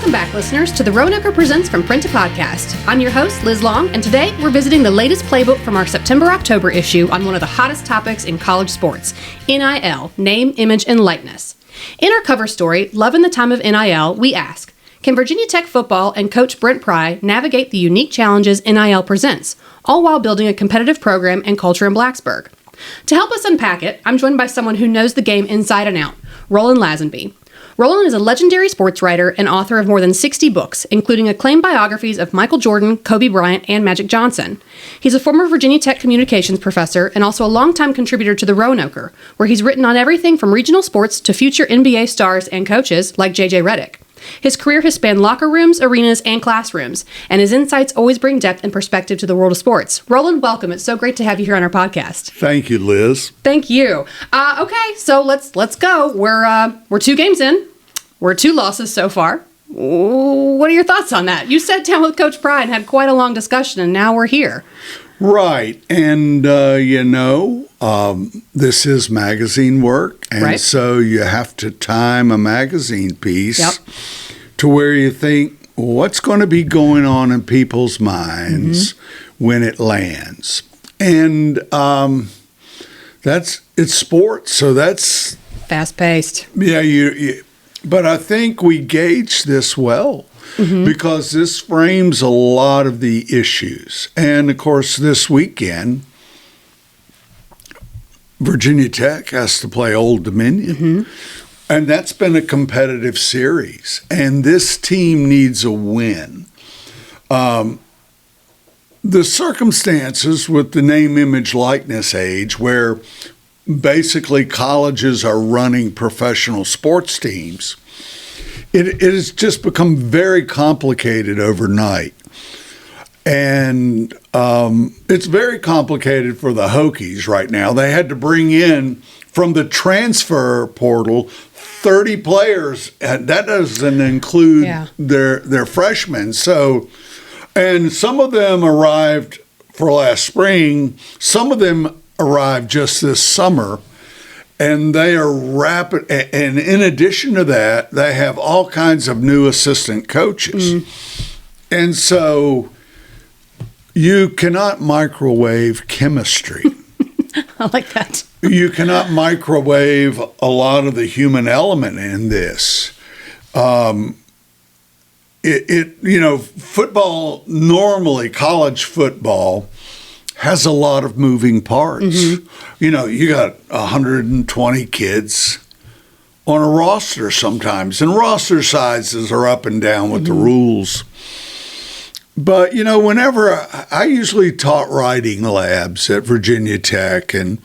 Welcome back, listeners, to the Roanoke Presents From Print to Podcast. I'm your host, Liz Long, and today we're visiting the latest playbook from our September-October issue on one of the hottest topics in college sports, NIL, Name, Image, and Likeness. In our cover story, Love in the Time of NIL, we ask, can Virginia Tech football and Coach Brent Pry navigate the unique challenges NIL presents, all while building a competitive program and culture in Blacksburg? To help us unpack it, I'm joined by someone who knows the game inside and out, Roland Lazenby. Roland is a legendary sportswriter and author of more than 60 books, including acclaimed biographies of Michael Jordan, Kobe Bryant, and Magic Johnson. He's a former Virginia Tech communications professor and also a longtime contributor to the Roanoker, where he's written on everything from regional sports to future NBA stars and coaches like J.J. Redick. His career has spanned locker rooms, arenas, and classrooms, and his insights always bring depth and perspective to the world of sports. Roland, welcome. It's so great to have you here on our podcast. Thank you, Liz. Thank you. Okay, so let's go. We're 2 games in. We're 2 losses so far. What are your thoughts on that? You sat down with Coach Pry and had quite a long discussion, and now we're here. Right. And, this is magazine work. And right. So you have to time a magazine piece to where you think, what's going to be going on in people's minds when it lands? And it's sports, so that's fast-paced. Yeah, but I think we gauge this well because this frames a lot of the issues. And, of course, this weekend, Virginia Tech has to play Old Dominion. And that's been a competitive series. And this team needs a win. The circumstances with the name, image, likeness age, where basically colleges are running professional sports teams, it has just become very complicated overnight. And it's very complicated for the Hokies right now. They had to bring in, from the transfer portal, 30 players. And that doesn't include their freshmen. So, and some of them arrived for last spring. Some of them arrived just this summer, and they are rapid. And in addition to that, they have all kinds of new assistant coaches. And so you cannot microwave chemistry. I like that. You cannot microwave a lot of the human element in this. Football, normally college football, has a lot of moving parts. You got 120 kids on a roster sometimes, and roster sizes are up and down with the rules. But, whenever I usually taught writing labs at Virginia Tech and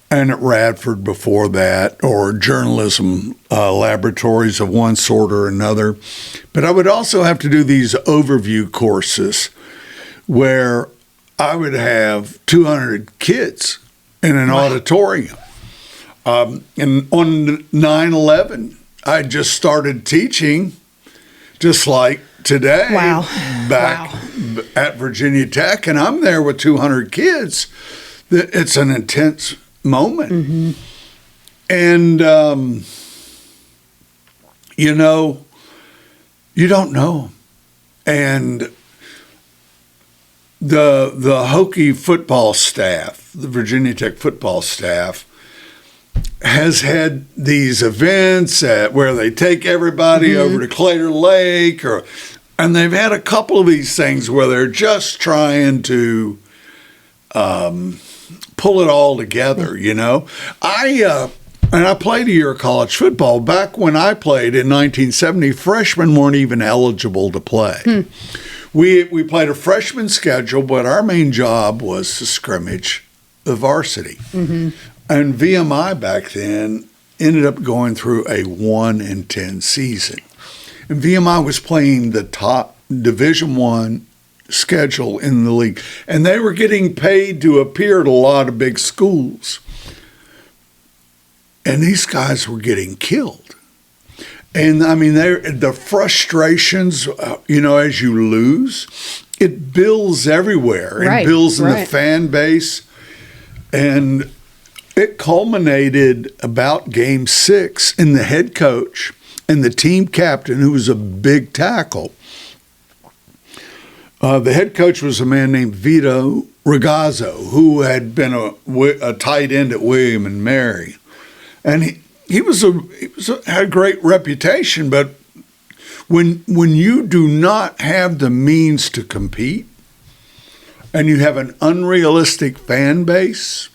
at Radford before that, or journalism laboratories of one sort or another. But I would also have to do these overview courses where I would have 200 kids in an auditorium. And on 9/11, I just started teaching just like today back at Virginia Tech, and I'm there with 200 kids. It's an intense moment. And, you don't know. And the Hokie football staff, the Virginia Tech football staff, has had these events where they take everybody over to Claytor Lake, and they've had a couple of these things where they're just trying to pull it all together, And I played a year of college football. Back when I played in 1970, freshmen weren't even eligible to play. We played a freshman schedule, but our main job was to scrimmage the varsity. And VMI back then ended up going through a 1-10 season. And VMI was playing the top Division I schedule in the league. And they were getting paid to appear at a lot of big schools. And these guys were getting killed. And, the frustrations, as you lose, it builds everywhere. It builds in the fan base. And it culminated about Game 6 in the head coach and the team captain, who was a big tackle. The head coach was a man named Vito Ragazzo, who had been a tight end at William and Mary, and he had a great reputation. But when you do not have the means to compete, and you have an unrealistic fan base,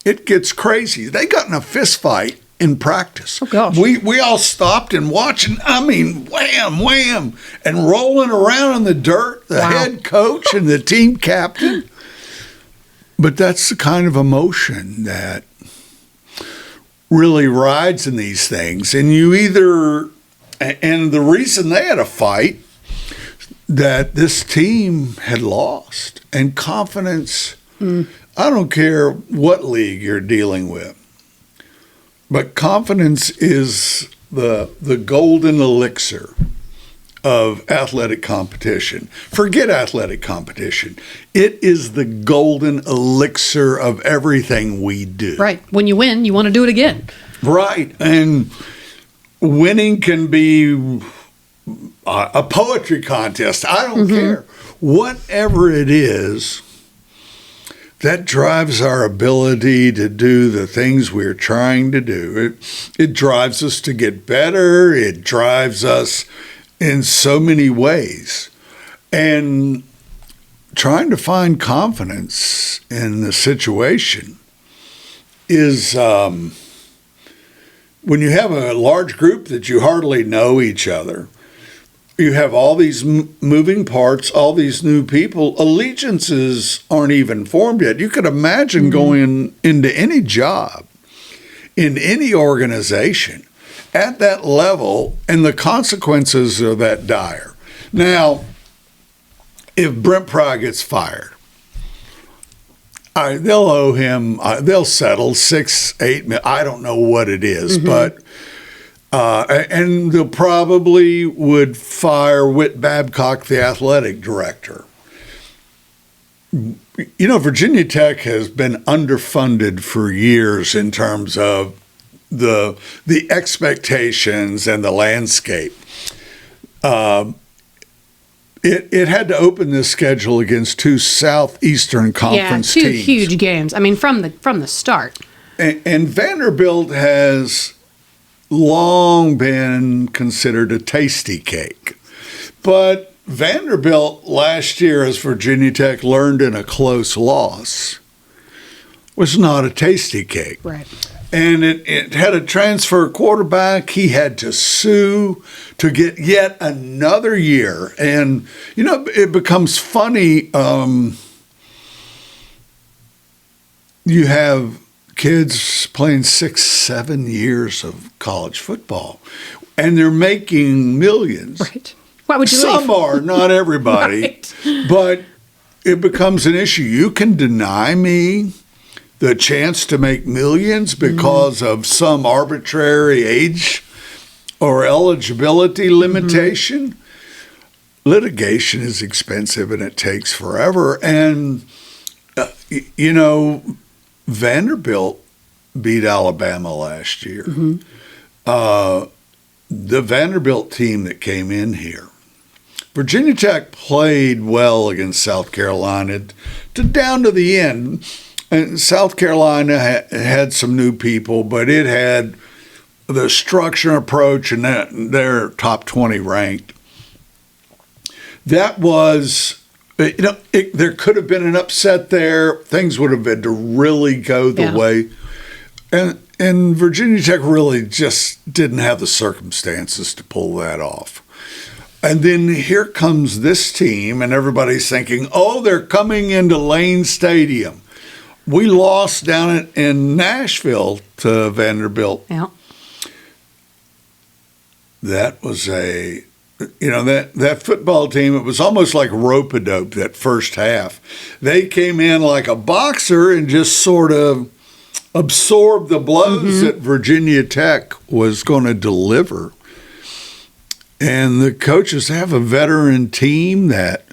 it gets crazy. They got in a fist fight in practice. Oh, gosh. We all stopped and watched, and I mean, wham, wham, and rolling around in the dirt, the head coach and the team captain. But that's the kind of emotion that really rides in these things. And and the reason they had a fight, that this team had lost, and confidence, I don't care what league you're dealing with, but confidence is the golden elixir of athletic competition. Forget athletic competition. It is the golden elixir of everything we do. Right. When you win, you want to do it again. Right. And winning can be a poetry contest. I don't care. Whatever it is, that drives our ability to do the things we're trying to do. It drives us to get better. It drives us in so many ways. And trying to find confidence in the situation is, when you have a large group that you hardly know each other, you have all these moving parts, all these new people. Allegiances aren't even formed yet. You could imagine going into any job, in any organization, at that level, and the consequences are that dire. Now, if Brent Pry gets fired, they'll owe him, they'll settle $6, $8 million. I don't know what it is, but and they'll probably would fire Whit Babcock, the athletic director. You know, Virginia Tech has been underfunded for years in terms of the expectations and the landscape. It had to open this schedule against two Southeastern Conference teams. Yeah, two huge games. I mean, from the start. And Vanderbilt has long been considered a tasty cake. But Vanderbilt last year, as Virginia Tech learned in a close loss, was not a tasty cake. Right. And it had a transfer quarterback. He had to sue to get yet another year. And, you know, it becomes funny. You have kids playing 6, 7 years of college football, and they're making millions. Right. Why would you Some leave? are, not everybody. Right. But it becomes an issue. You can deny me the chance to make millions because of some arbitrary age or eligibility limitation. Litigation is expensive and it takes forever. And, you know, Vanderbilt beat Alabama last year. The Vanderbilt team that came in here, Virginia Tech played well against South Carolina down to the end. And South Carolina had some new people, but it had the structure and approach, and they're top 20 ranked. That was, you know, there could have been an upset there. Things would have had to really go the way. And Virginia Tech really just didn't have the circumstances to pull that off. And then here comes this team, and everybody's thinking, oh, they're coming into Lane Stadium. We lost down in Nashville to Vanderbilt. Yeah. That was that football team, it was almost like rope-a-dope that first half. They came in like a boxer and just sort of absorbed the blows that Virginia Tech was going to deliver. And the coaches have a veteran team that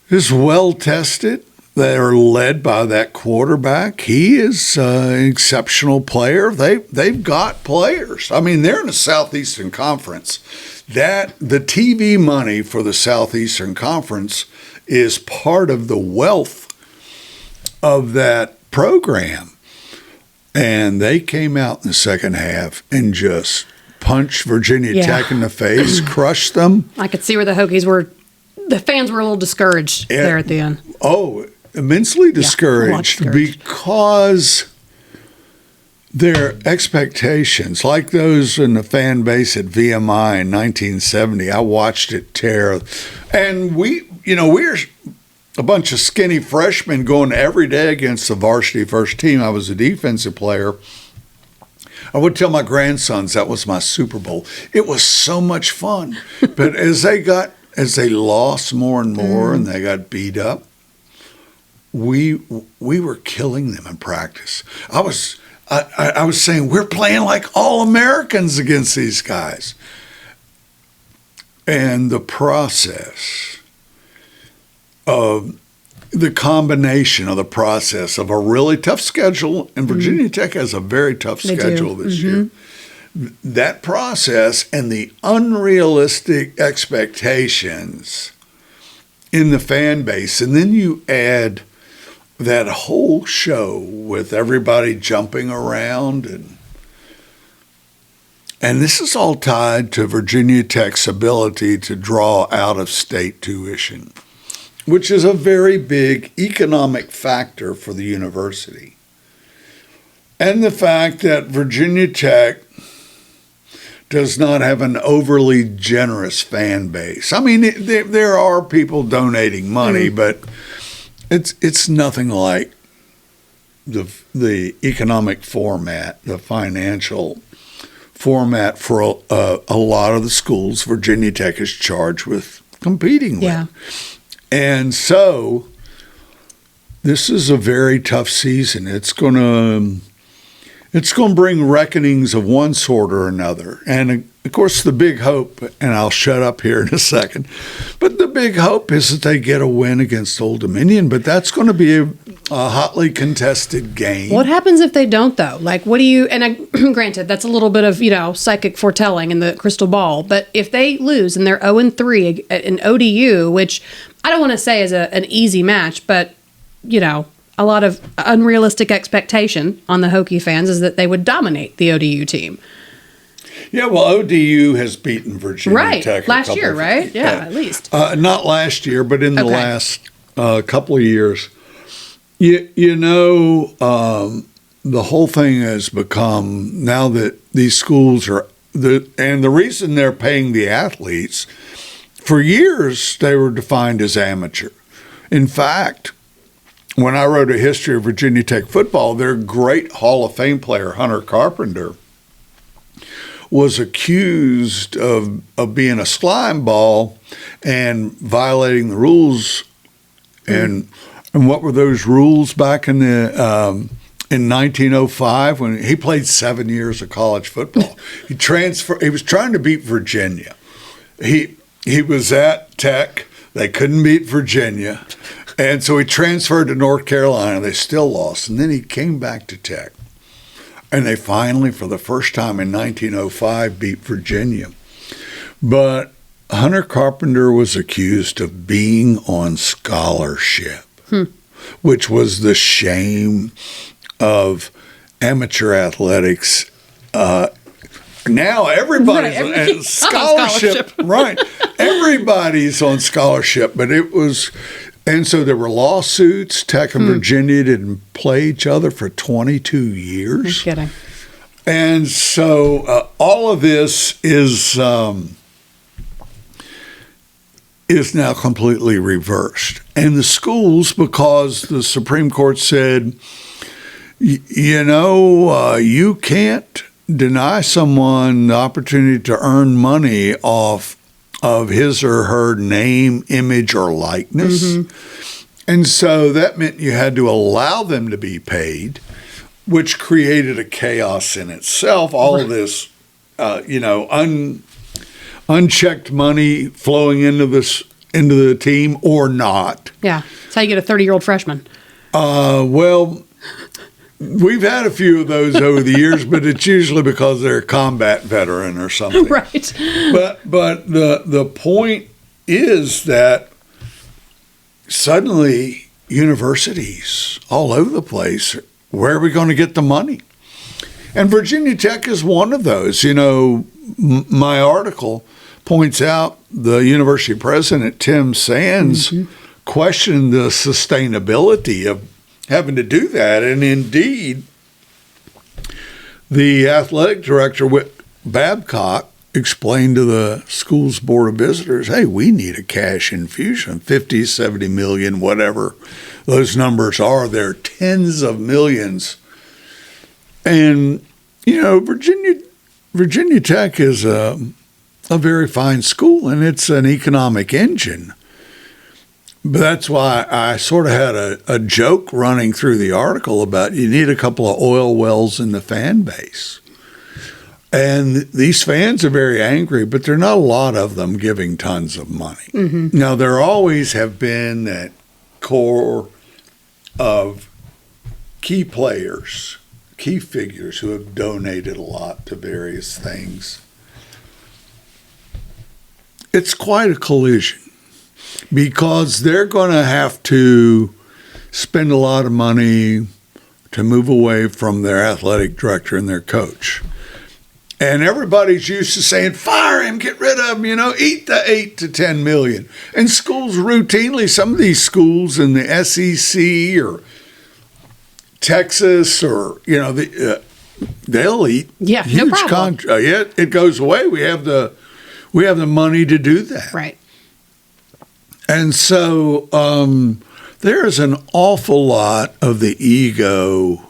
is well tested. They're led by that quarterback. He is an exceptional player. They've got players. I mean, they're in the Southeastern Conference. The TV money for the Southeastern Conference is part of the wealth of that program. And they came out in the second half and just punched Virginia Tech in the face, crushed them. I could see where the Hokies were. The fans were a little discouraged there at the end. Oh, immensely discouraged because their expectations, like those in the fan base at VMI in 1970, I watched it tear. And we're a bunch of skinny freshmen going every day against the varsity first team. I was a defensive player. I would tell my grandsons that was my Super Bowl. It was so much fun. But as they lost more and more and they got beat up, we were killing them in practice. I was saying, we're playing like all Americans against these guys. And the process of the combination of the process of a really tough schedule, and Virginia Tech has a very tough schedule this year. That process and the unrealistic expectations in the fan base, and then you add that whole show with everybody jumping around, and this is all tied to Virginia Tech's ability to draw out-of-state tuition, which is a very big economic factor for the university. And the fact that Virginia Tech does not have an overly generous fan base. I mean, there are people donating money, but it's nothing like the economic format, the financial format for a lot of the schools Virginia Tech is charged with competing with. And so this is a very tough season. It's going to bring reckonings of one sort or another. And of course, the big hope, and I'll shut up here in a second, but the big hope is that they get a win against Old Dominion, but that's going to be a hotly contested game. What happens if they don't, though? Like, what do you, and granted, that's a little bit of, psychic foretelling in the crystal ball, but if they lose and they're 0-3 in ODU, which I don't want to say is an easy match, but, a lot of unrealistic expectation on the Hokie fans is that they would dominate the ODU team. Yeah, well, ODU has beaten Virginia Tech last year, right? Yeah, at least. Not last year, but in the last couple of years. The whole thing has become, now that these schools are, and the reason they're paying the athletes, for years they were defined as amateur. In fact, when I wrote a history of Virginia Tech football, their great Hall of Fame player, Hunter Carpenter, was accused of being a slime ball and violating the rules. And what were those rules back in 1905 when he played 7 years of college football? He was trying to beat Virginia. He was at Tech. They couldn't beat Virginia. And so he transferred to North Carolina. They still lost. And then he came back to Tech. And they finally, for the first time in 1905, beat Virginia. But Hunter Carpenter was accused of being on scholarship, which was the shame of amateur athletics. Now everybody's on scholarship. Right. Everybody's on scholarship. But it was... And so there were lawsuits. Tech and Virginia didn't play each other for 22 years. No kidding. And so all of this is now completely reversed. And the schools, because the Supreme Court said, you can't deny someone the opportunity to earn money off of his or her name, image, or likeness. And so that meant you had to allow them to be paid, which created a chaos in itself. All of this, unchecked money flowing into into the team or not. Yeah, that's how you get a 30-year-old freshman. Well, we've had a few of those over the years, but it's usually because they're a combat veteran or something. Right. But the point is that suddenly universities all over the place, where are we going to get the money? And Virginia Tech is one of those. You know, my article points out the university president, Tim Sands, questioned the sustainability of having to do that. And indeed, the athletic director, Whit Babcock, explained to the school's board of visitors, hey, we need a cash infusion, 50, 70 million, whatever those numbers are. They're tens of millions. And, you know, Virginia Tech is a very fine school, and it's an economic engine. But that's why I sort of had a joke running through the article about you need a couple of oil wells in the fan base. And these fans are very angry, but there are not a lot of them giving tons of money. Now, there always have been that core of key players, key figures who have donated a lot to various things. It's quite a collision because they're going to have to spend a lot of money to move away from their athletic director and their coach. And everybody's used to saying, fire him, get rid of him, you know, eat the 8 to 10 million. And schools routinely, some of these schools in the SEC or Texas or, you know, they'll eat huge contracts. It goes away. We have the money to do that. Right. And so there is an awful lot of the ego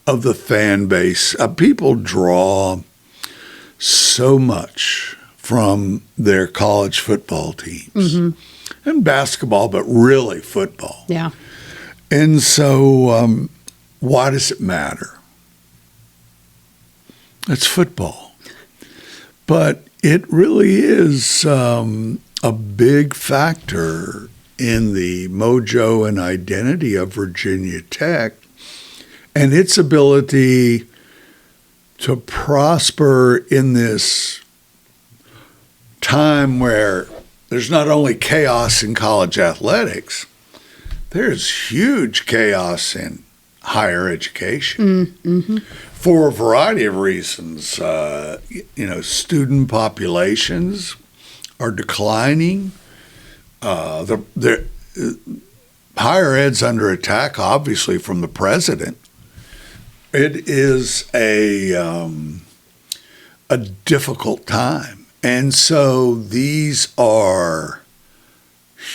of the fan base. People draw so much from their college football teams and basketball, but really football. Yeah. And so why does it matter? It's football. But it really is a big factor in the mojo and identity of Virginia Tech and its ability to prosper in this time where there's not only chaos in college athletics, there's huge chaos in higher education for a variety of reasons. You know, student populations are declining. The higher ed's under attack, obviously, from the president. It is a difficult time. And so these are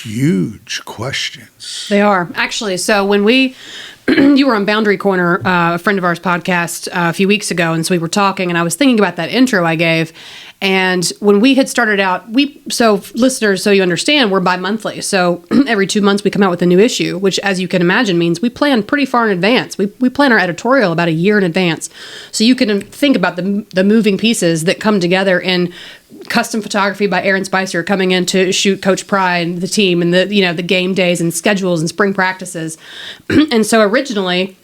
huge questions. They are. Actually, so when you were on Boundary Corner, a friend of ours podcast a few weeks ago, and so we were talking, and I was thinking about that intro I gave. And when we had started out, so listeners, so you understand, we're bi-monthly. So every 2 months we come out with a new issue, which, as you can imagine, means we plan pretty far in advance. We plan our editorial about a year in advance. So you can think about the moving pieces that come together in custom photography by Aaron Spicer coming in to shoot Coach Pry and the team and the game days and schedules and spring practices. And so originally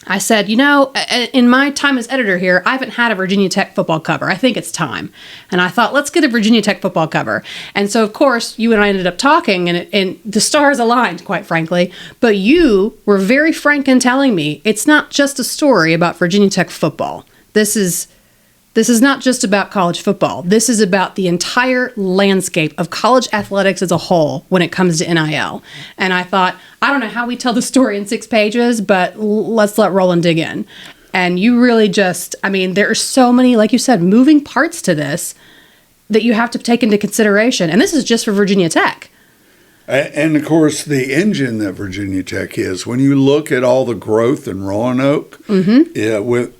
I said, in my time as editor here, I haven't had a Virginia Tech football cover. I think it's time. And I thought, let's get a Virginia Tech football cover. And so, of course, you and I ended up talking, and the stars aligned, quite frankly. But you were very frank in telling me it's not just a story about Virginia Tech football. This is not just about college football. This is about the entire landscape of college athletics as a whole when it comes to NIL. And I thought, I don't know how we tell the story in 6 pages, but let's let Roland dig in. And you really there are so many, like you said, moving parts to this that you have to take into consideration. And this is just for Virginia Tech. And, of course, the engine that Virginia Tech is, when you look at all the growth in Roanoke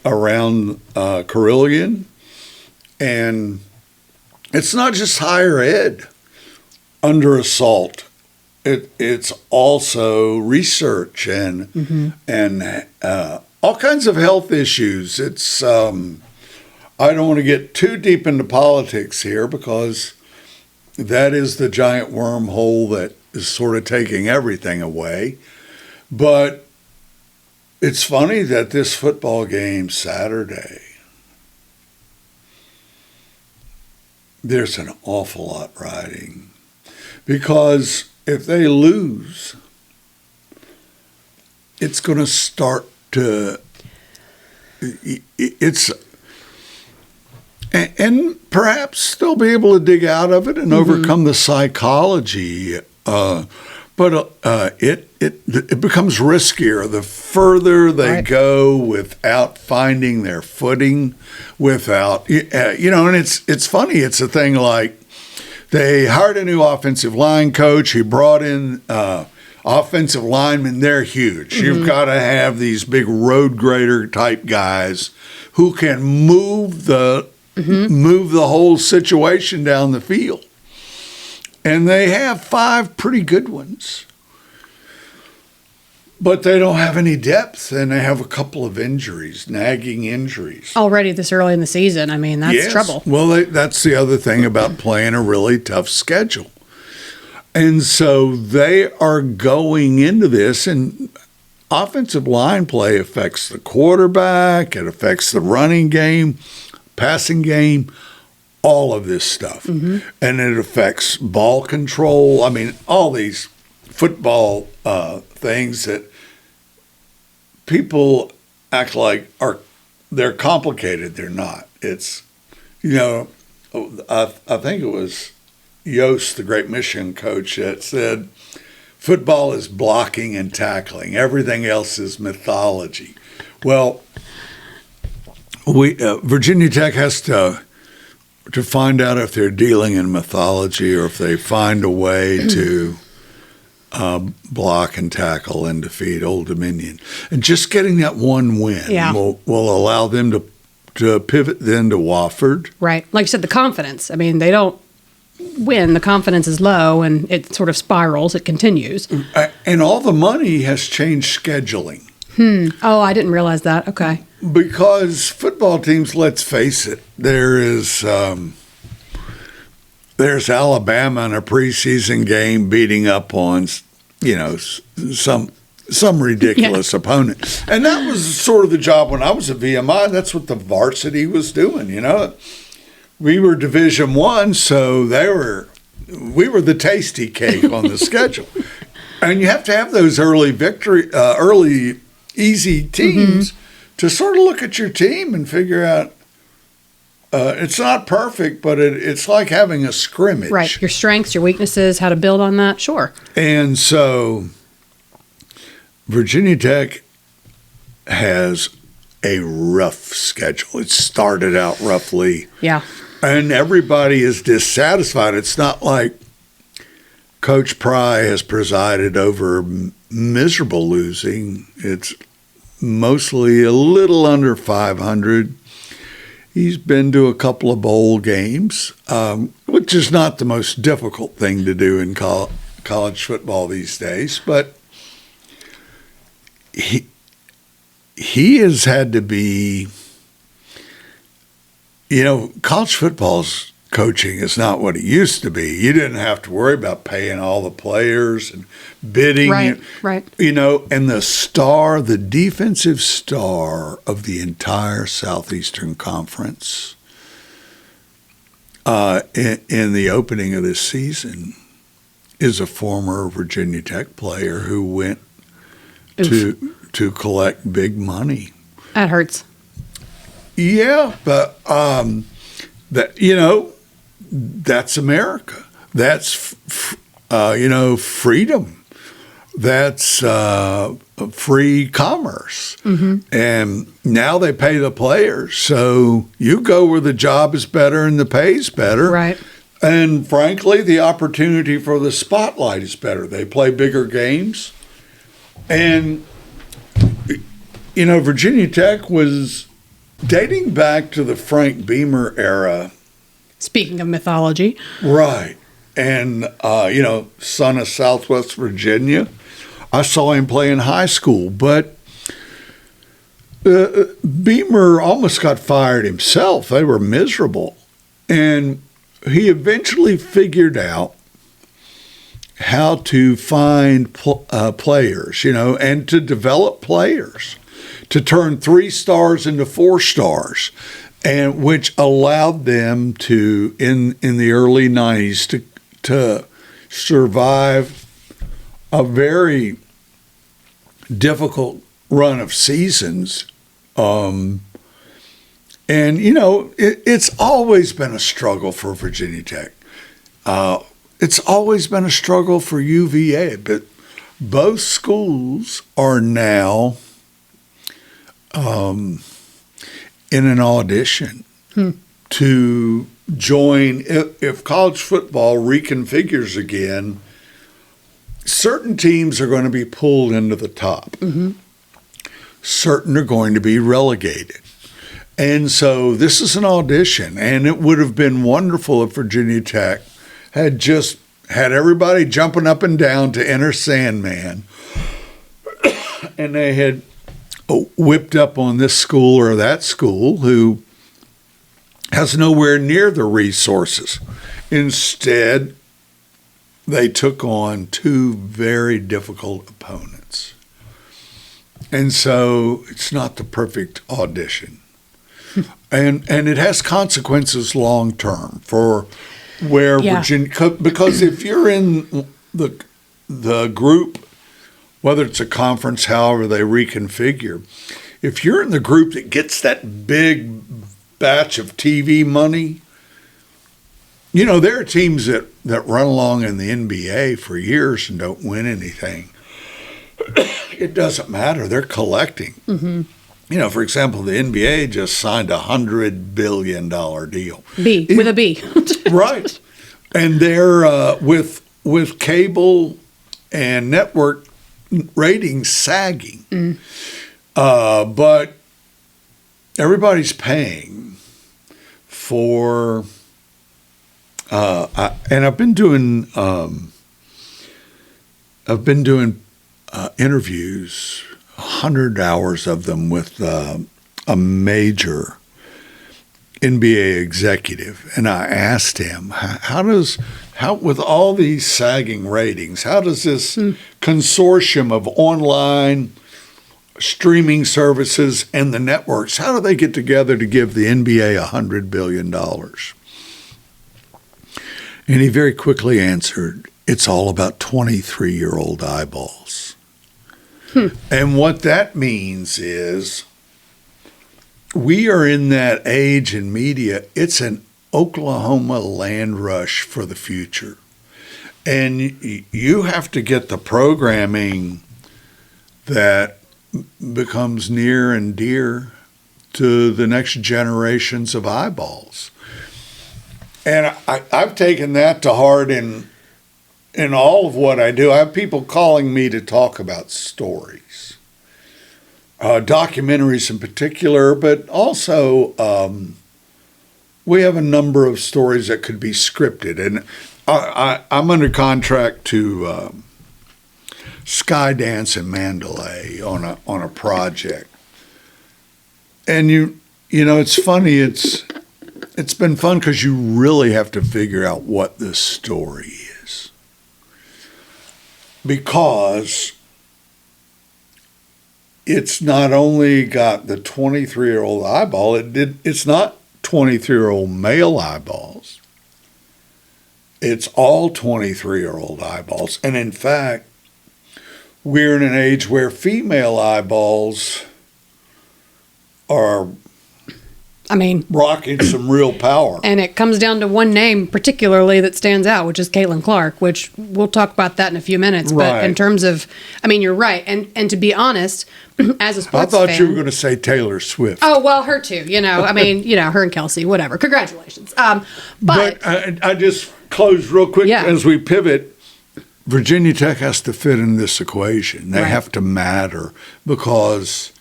around Carilion, and it's not just higher ed under assault. It's also research and all kinds of health issues. It's I don't want to get too deep into politics here because that is the giant wormhole that is sort of taking everything away. But it's funny that this football game Saturday, there's an awful lot riding. Because if they lose, it's going to start to, and perhaps they'll be able to dig out of it and overcome the psychology. But it becomes riskier the further they go without finding their footing, without, and it's funny. It's a thing like they hired a new offensive line coach. He brought in offensive linemen. They're huge. You've got to have these big road grader type guys who can move the whole situation down the field. And they have 5 pretty good ones. But they don't have any depth, and they have a couple of injuries, nagging injuries. Already this early in the season. I mean, that's trouble. Well, that's the other thing about playing a really tough schedule. And so they are going into this, and offensive line play affects the quarterback, it affects the running game, passing game, all of this stuff. And it affects ball control. I mean, all these football things that people act like they're complicated. They're not. It's, I think it was Yost, the great Michigan coach, that said, football is blocking and tackling. Everything else is mythology. Well, Virginia Tech has to find out if they're dealing in mythology or if they find a way to block and tackle and defeat Old Dominion. And just getting that one win will allow them to pivot then to Wofford. Right. Like you said, the confidence. I mean, they don't win. The confidence is low, and it sort of spirals. It continues. And all the money has changed scheduling. Oh, I didn't realize that. Okay. Because football teams, let's face it, there's Alabama in a preseason game beating up on, some ridiculous opponent. And that was sort of the job when I was at VMI. That's what the varsity was doing, We were Division I, so we were the tasty cake on the schedule. And you have to have those early easy teams to sort of look at your team and figure out it's not perfect, but it's like having a scrimmage. Right. Your strengths, your weaknesses, how to build on that. Sure. And so Virginia Tech has a rough schedule. It started out roughly. Yeah. And everybody is dissatisfied. It's not like Coach Pry has presided over miserable losing. It's mostly a little under 500. He's been to a couple of bowl games, which is not the most difficult thing to do in college football these days. But he has had to be, college football's coaching is not what it used to be. You didn't have to worry about paying all the players and bidding. Right. And the defensive star of the entire Southeastern Conference in the opening of this season is a former Virginia Tech player who went to collect big money. That hurts. Yeah, but that's America. That's freedom. That's free commerce. And now they pay the players, so you go where the job is better and the pay's better. Right. And frankly, the opportunity for the spotlight is better. They play bigger games. And Virginia Tech was dating back to the Frank Beamer era. Speaking of mythology. Right. And, son of Southwest Virginia. I saw him play in high school, but Beamer almost got fired himself. They were miserable. And he eventually figured out how to find players, and to develop players, to turn 3 stars into 4 stars, and which allowed them to, in the early 90s, to survive a very difficult run of seasons. And, it's always been a struggle for Virginia Tech. It's always been a struggle for UVA, but both schools are now in an audition to join. If college football reconfigures again, certain teams are going to be pulled into the top. Mm-hmm. Certain are going to be relegated. And so this is an audition, and it would have been wonderful if Virginia Tech had just had everybody jumping up and down to enter Sandman, and they had whipped up on this school or that school who has nowhere near the resources. Instead, they took on 2 very difficult opponents. And so it's not the perfect audition. And it has consequences long term for where Virginia, because if you're in the group, whether it's a conference, however they reconfigure, if you're in the group that gets that big batch of TV money, there are teams that run along in the NBA for years and don't win anything. It doesn't matter. They're collecting. Mm-hmm. For example, the NBA just signed a $100 billion deal. With a B. Right. And they're with cable and network ratings sagging. Mm. But everybody's paying for, and I've been doing interviews, 100 hours of them with a major NBA executive, and I asked him, how with all these sagging ratings, how does this consortium of online streaming services and the networks, how do they get together to give the NBA $100 billion? And he very quickly answered, it's all about 23-year-old eyeballs. And what that means is we are in that age in media, it's an Oklahoma land rush for the future. And you have to get the programming that becomes near and dear to the next generations of eyeballs. And I've taken that to heart in all of what I do. I have people calling me to talk about stories, documentaries in particular, but also we have a number of stories that could be scripted. And I'm under contract to Skydance in Mandalay on a project. And it's funny. It's been fun because you really have to figure out what this story is. Because it's not only got the 23-year-old eyeball, it's not 23-year-old male eyeballs. It's all 23-year-old eyeballs. And in fact, we're in an age where female eyeballs are rocking some real power. And it comes down to one name particularly that stands out, which is Caitlin Clark, which we'll talk about that in a few minutes. Right. But in terms of, you're right. And to be honest, as a sports fan. I thought you were going to say Taylor Swift. Oh, well, her too. Her and Kelsey, whatever. Congratulations. But I just close real quick as we pivot. Virginia Tech has to fit in this equation. They have to matter because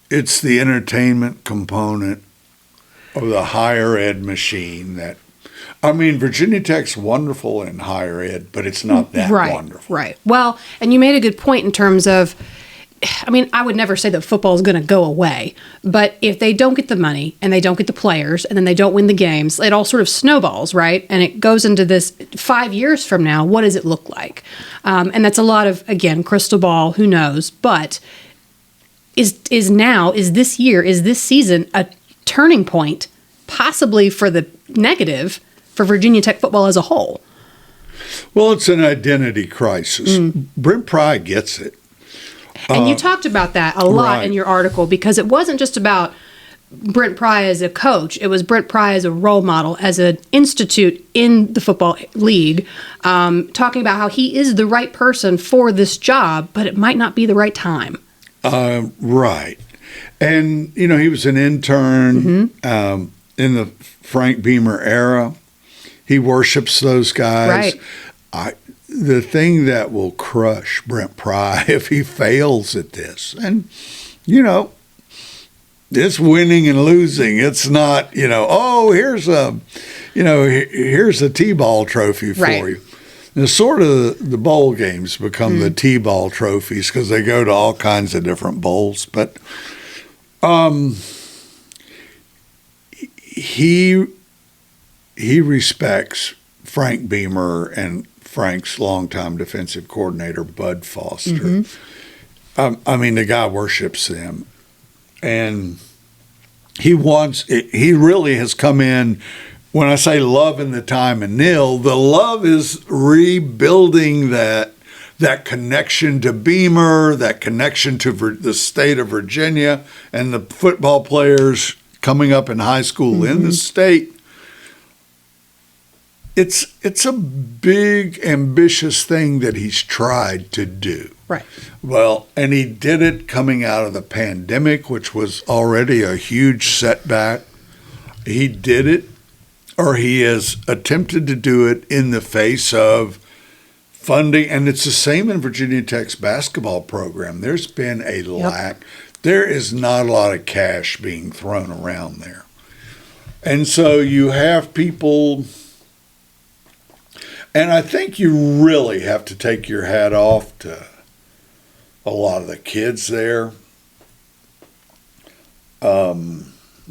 it's the entertainment component of the higher ed machine that, Virginia Tech's wonderful in higher ed, but it's not that wonderful. Right. Well, and you made a good point in terms of, I mean, I would never say that football is going to go away, but if they don't get the money and they don't get the players and then they don't win the games, it all sort of snowballs, right? And it goes into this 5 years from now, what does it look like? And that's a lot of, again, crystal ball, who knows? But is this season a turning point, possibly for the negative for Virginia Tech football as a whole? Well, it's an identity crisis. Brent Pry gets it. And you talked about that a lot in your article, because it wasn't just about Brent Pry as a coach. It was Brent Pry as a role model, as an institute in the football league, talking about how he is the right person for this job, but it might not be the right time. Right. And, he was an intern in the Frank Beamer era. He worships those guys. Right. The thing that will crush Brent Pry if he fails at this, and, it's winning and losing. It's not, here's a T-ball trophy for you. And sort of the bowl games become the T-ball trophies because they go to all kinds of different bowls. But he respects Frank Beamer and Frank's longtime defensive coordinator, Bud Foster. The guy worships them. And he really has come in. When I say love in the time and NIL, the love is rebuilding that connection to Beamer, that connection to the state of Virginia and the football players coming up in high school in the state. It's a big, ambitious thing that he's tried to do. Right. Well, and he did it coming out of the pandemic, which was already a huge setback. He did it, or he has attempted to do it in the face of funding. And it's the same in Virginia Tech's basketball program. There's been a lack. There is not a lot of cash being thrown around there. And so you have people... And I think you really have to take your hat off to a lot of the kids there. The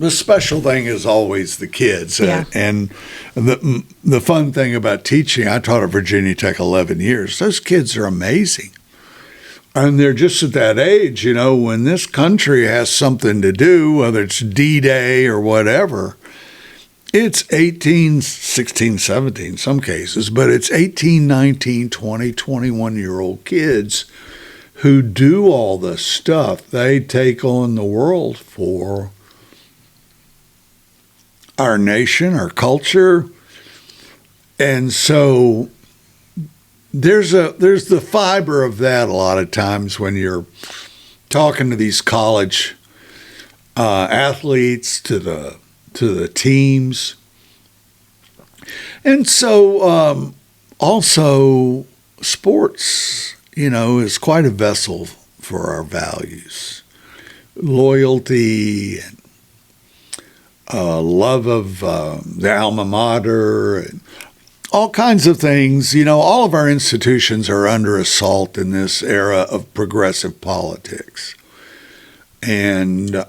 special thing is always the kids. Yeah. And the fun thing about teaching, I taught at Virginia Tech 11 years. Those kids are amazing. And they're just at that age, when this country has something to do, whether it's D-Day or whatever. It's 18, 16, 17, some cases, but it's 18, 19, 20, 21-year-old kids who do all this stuff. They take on the world for our nation, our culture. And so there's the fiber of that a lot of times when you're talking to these college athletes, to the teams. And so also sports, is quite a vessel for our values. Loyalty, and love of the alma mater, and all kinds of things. All of our institutions are under assault in this era of progressive politics. And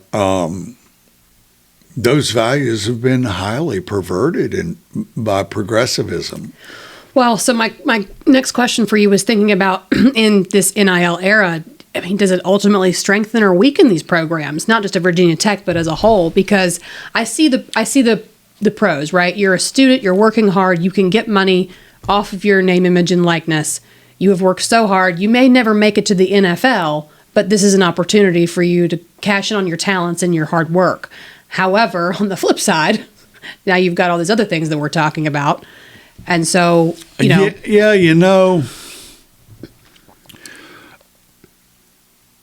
those values have been highly perverted by progressivism. Well, so my next question for you was thinking about in this NIL era, does it ultimately strengthen or weaken these programs, not just at Virginia Tech, but as a whole? Because I see the pros, right? You're a student, you're working hard, you can get money off of your name, image, and likeness. You have worked so hard. You may never make it to the NFL, but this is an opportunity for you to cash in on your talents and your hard work. However, on the flip side, now you've got all these other things that we're talking about. And so,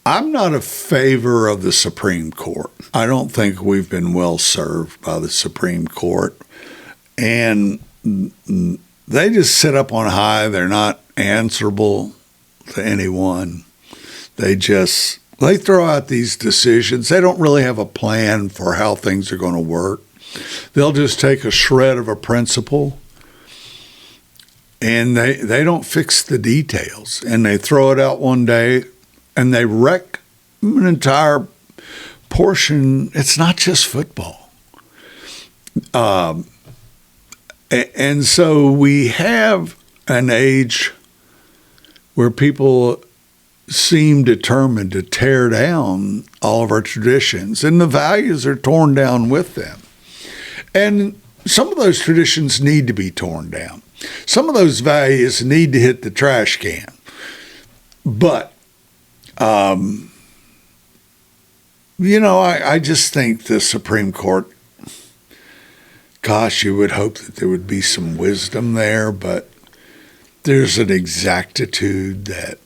I'm not a favor of the Supreme Court. I don't think we've been well served by the Supreme Court. And they just sit up on high. They're not answerable to anyone. They throw out these decisions. They don't really have a plan for how things are going to work. They'll just take a shred of a principle and they don't fix the details. And they throw it out one day and they wreck an entire portion. It's not just football. And so we have an age where people seem determined to tear down all of our traditions, and the values are torn down with them. And some of those traditions need to be torn down. Some of those values need to hit the trash can. But, I just think the Supreme Court, gosh, you would hope that there would be some wisdom there, but there's an exactitude that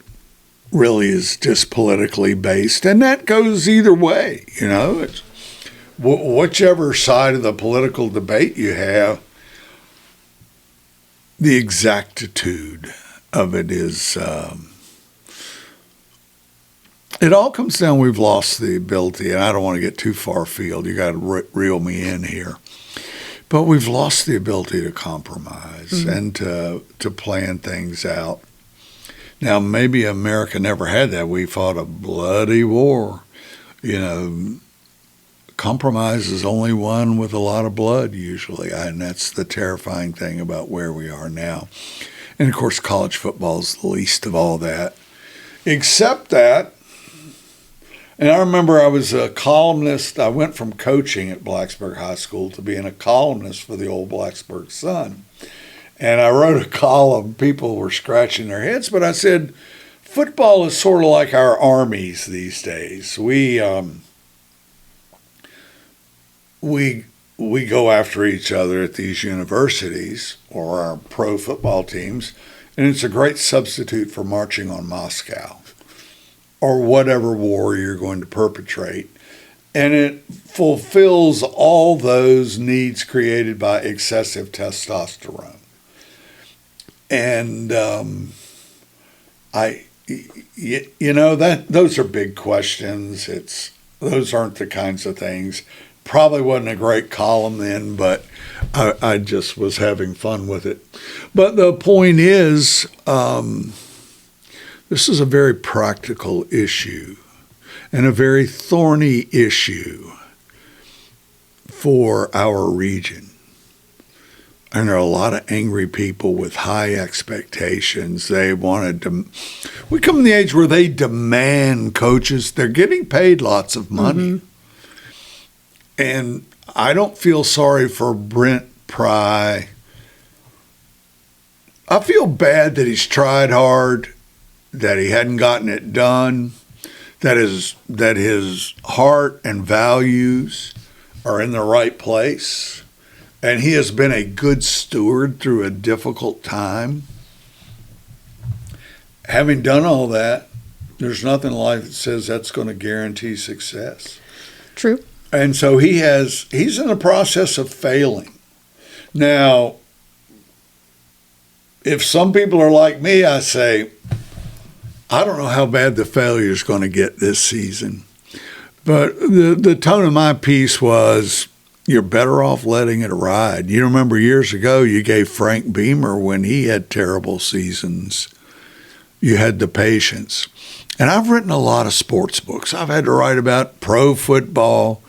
really is just politically based, and that goes either way. It's whichever side of the political debate you have, the exactitude of it is, it all comes down, we've lost the ability, and I don't want to get too far afield, you got to reel me in here, but we've lost the ability to compromise and to plan things out. Now, maybe America never had that. We fought a bloody war. Compromise is only won with a lot of blood usually, and that's the terrifying thing about where we are now. And, of course, college football is the least of all that, except that, and I remember I was a columnist. I went from coaching at Blacksburg High School to being a columnist for the old Blacksburg Sun. And I wrote a column. People were scratching their heads, but I said, football is sort of like our armies these days. We go after each other at these universities or our pro football teams, and it's a great substitute for marching on Moscow or whatever war you're going to perpetrate. And it fulfills all those needs created by excessive testosterone. And those are big questions. Those aren't the kinds of things. Probably wasn't a great column then, but I just was having fun with it. But the point is, this is a very practical issue and a very thorny issue for our region. And there are a lot of angry people with high expectations. We come in the age where they demand coaches. They're getting paid lots of money. And I don't feel sorry for Brent Pry. I feel bad that he's tried hard, that he hadn't gotten it done, that his heart and values are in the right place. And he has been a good steward through a difficult time. Having done all that, there's nothing in life that says that's going to guarantee success. True. And so he's in the process of failing. Now, if some people are like me, I say, I don't know how bad the failure is going to get this season. But the tone of my piece was, you're better off letting it ride. You remember years ago, you gave Frank Beamer, when he had terrible seasons, you had the patience. And I've written a lot of sports books. I've had to write about pro football,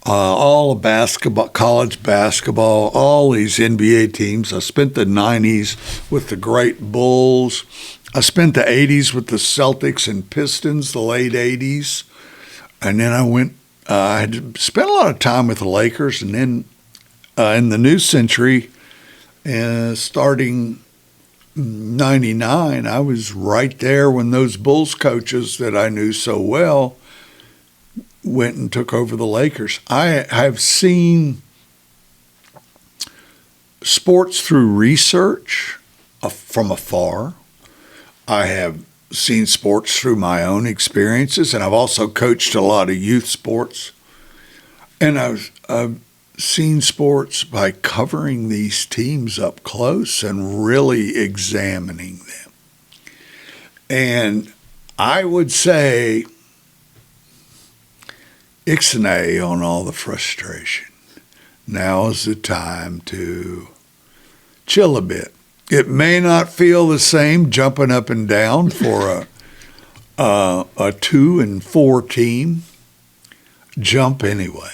all of basketball, college basketball, all these NBA teams. I spent the 90s with the great Bulls. I spent the 80s with the Celtics and Pistons, the late 80s. And then I had spent a lot of time with the Lakers. And then in the new century, starting 99, I was right there when those Bulls coaches that I knew so well went and took over the Lakers. I have seen sports through research from afar. I have seen sports through my own experiences, and I've also coached a lot of youth sports. And I've seen sports by covering these teams up close and really examining them. And I would say ixnay on all the frustration. Now is the time to chill a bit. It may not feel the same jumping up and down for a 2-4 team jump anyway.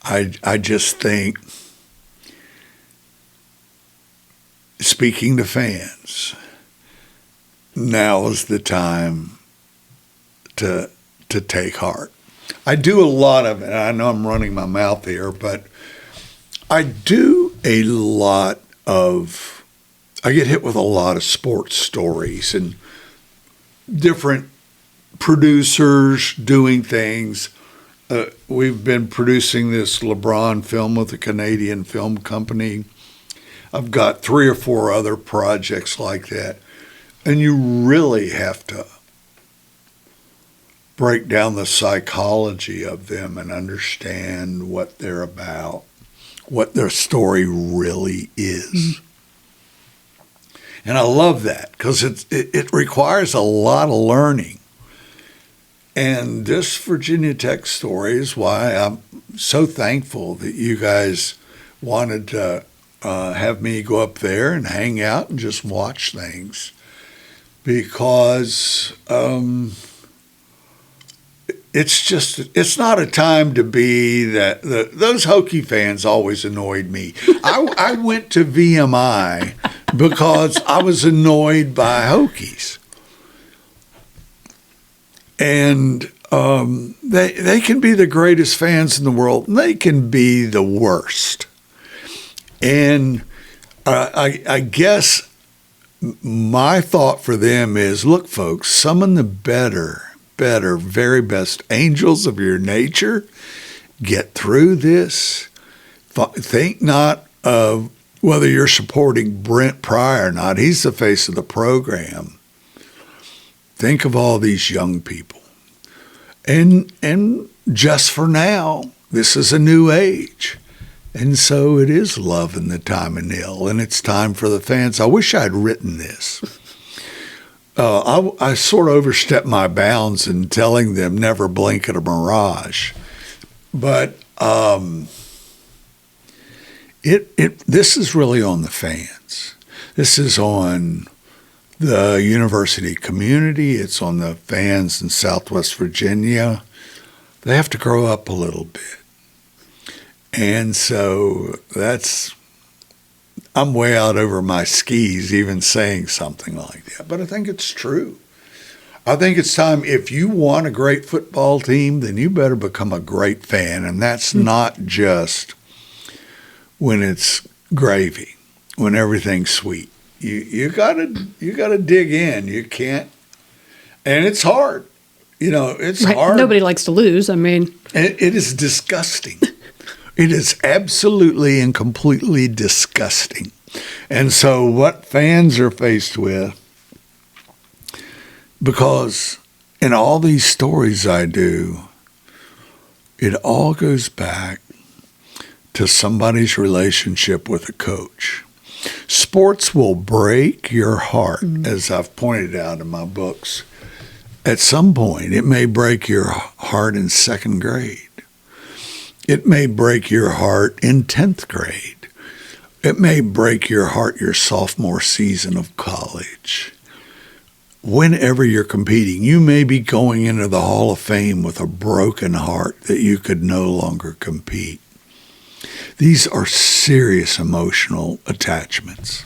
I just think, speaking to fans, now is the time to take heart. I do a lot of it. I know I'm running my mouth here, but I do a lot of, I get hit with a lot of sports stories and different producers doing things. We've been producing this LeBron film with a Canadian film company. I've got 3 or 4 other projects like that. And you really have to break down the psychology of them and understand what they're about, what their story really is. Mm-hmm. And I love that because it requires a lot of learning. And this Virginia Tech story is why I'm so thankful that you guys wanted to have me go up there and hang out and just watch things. Because it's not a time to be that. Those Hokie fans always annoyed me. I went to VMI because I was annoyed by Hokies. And they can be the greatest fans in the world, and they can be the worst. And I guess my thought for them is, look, folks, summon the better, very best angels of your nature. Get through this. Think not of whether you're supporting Brent Pry or not. He's the face of the program. Think of all these young people. And just for now, this is a new age. And so it is love in the time of NIL, and it's time for the fans. I wish I'd written this. I sort of overstepped my bounds in telling them never blink at a mirage. But this is really on the fans. This is on the university community. It's on the fans in Southwest Virginia. They have to grow up a little bit. And so I'm way out over my skis even saying something like that. But I think it's true. I think it's time, if you want a great football team, then you better become a great fan. And that's not just when it's gravy, when everything's sweet. You gotta dig in. You can't, and it's hard. It's hard. Nobody likes to lose. I mean, it is disgusting. It is absolutely and completely disgusting. And so what fans are faced with, because in all these stories I do, it all goes back to somebody's relationship with a coach. Sports will break your heart, as I've pointed out in my books. At some point, it may break your heart in 2nd grade. It may break your heart in 10th grade. It may break your heart your sophomore season of college. Whenever you're competing, you may be going into the Hall of Fame with a broken heart that you could no longer compete. These are serious emotional attachments,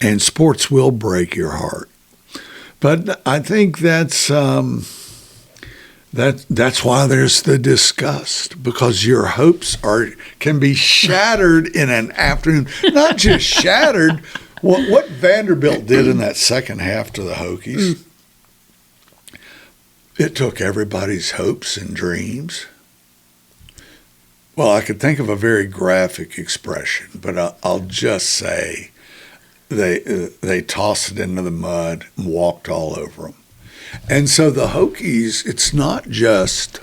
and sports will break your heart. But I think that's why there's the disgust, because your hopes can be shattered in an afternoon. Not just shattered. What Vanderbilt did in that second half to the Hokies, it took everybody's hopes and dreams. Well, I could think of a very graphic expression, but I'll just say they tossed it into the mud and walked all over them. And so the Hokies, it's not just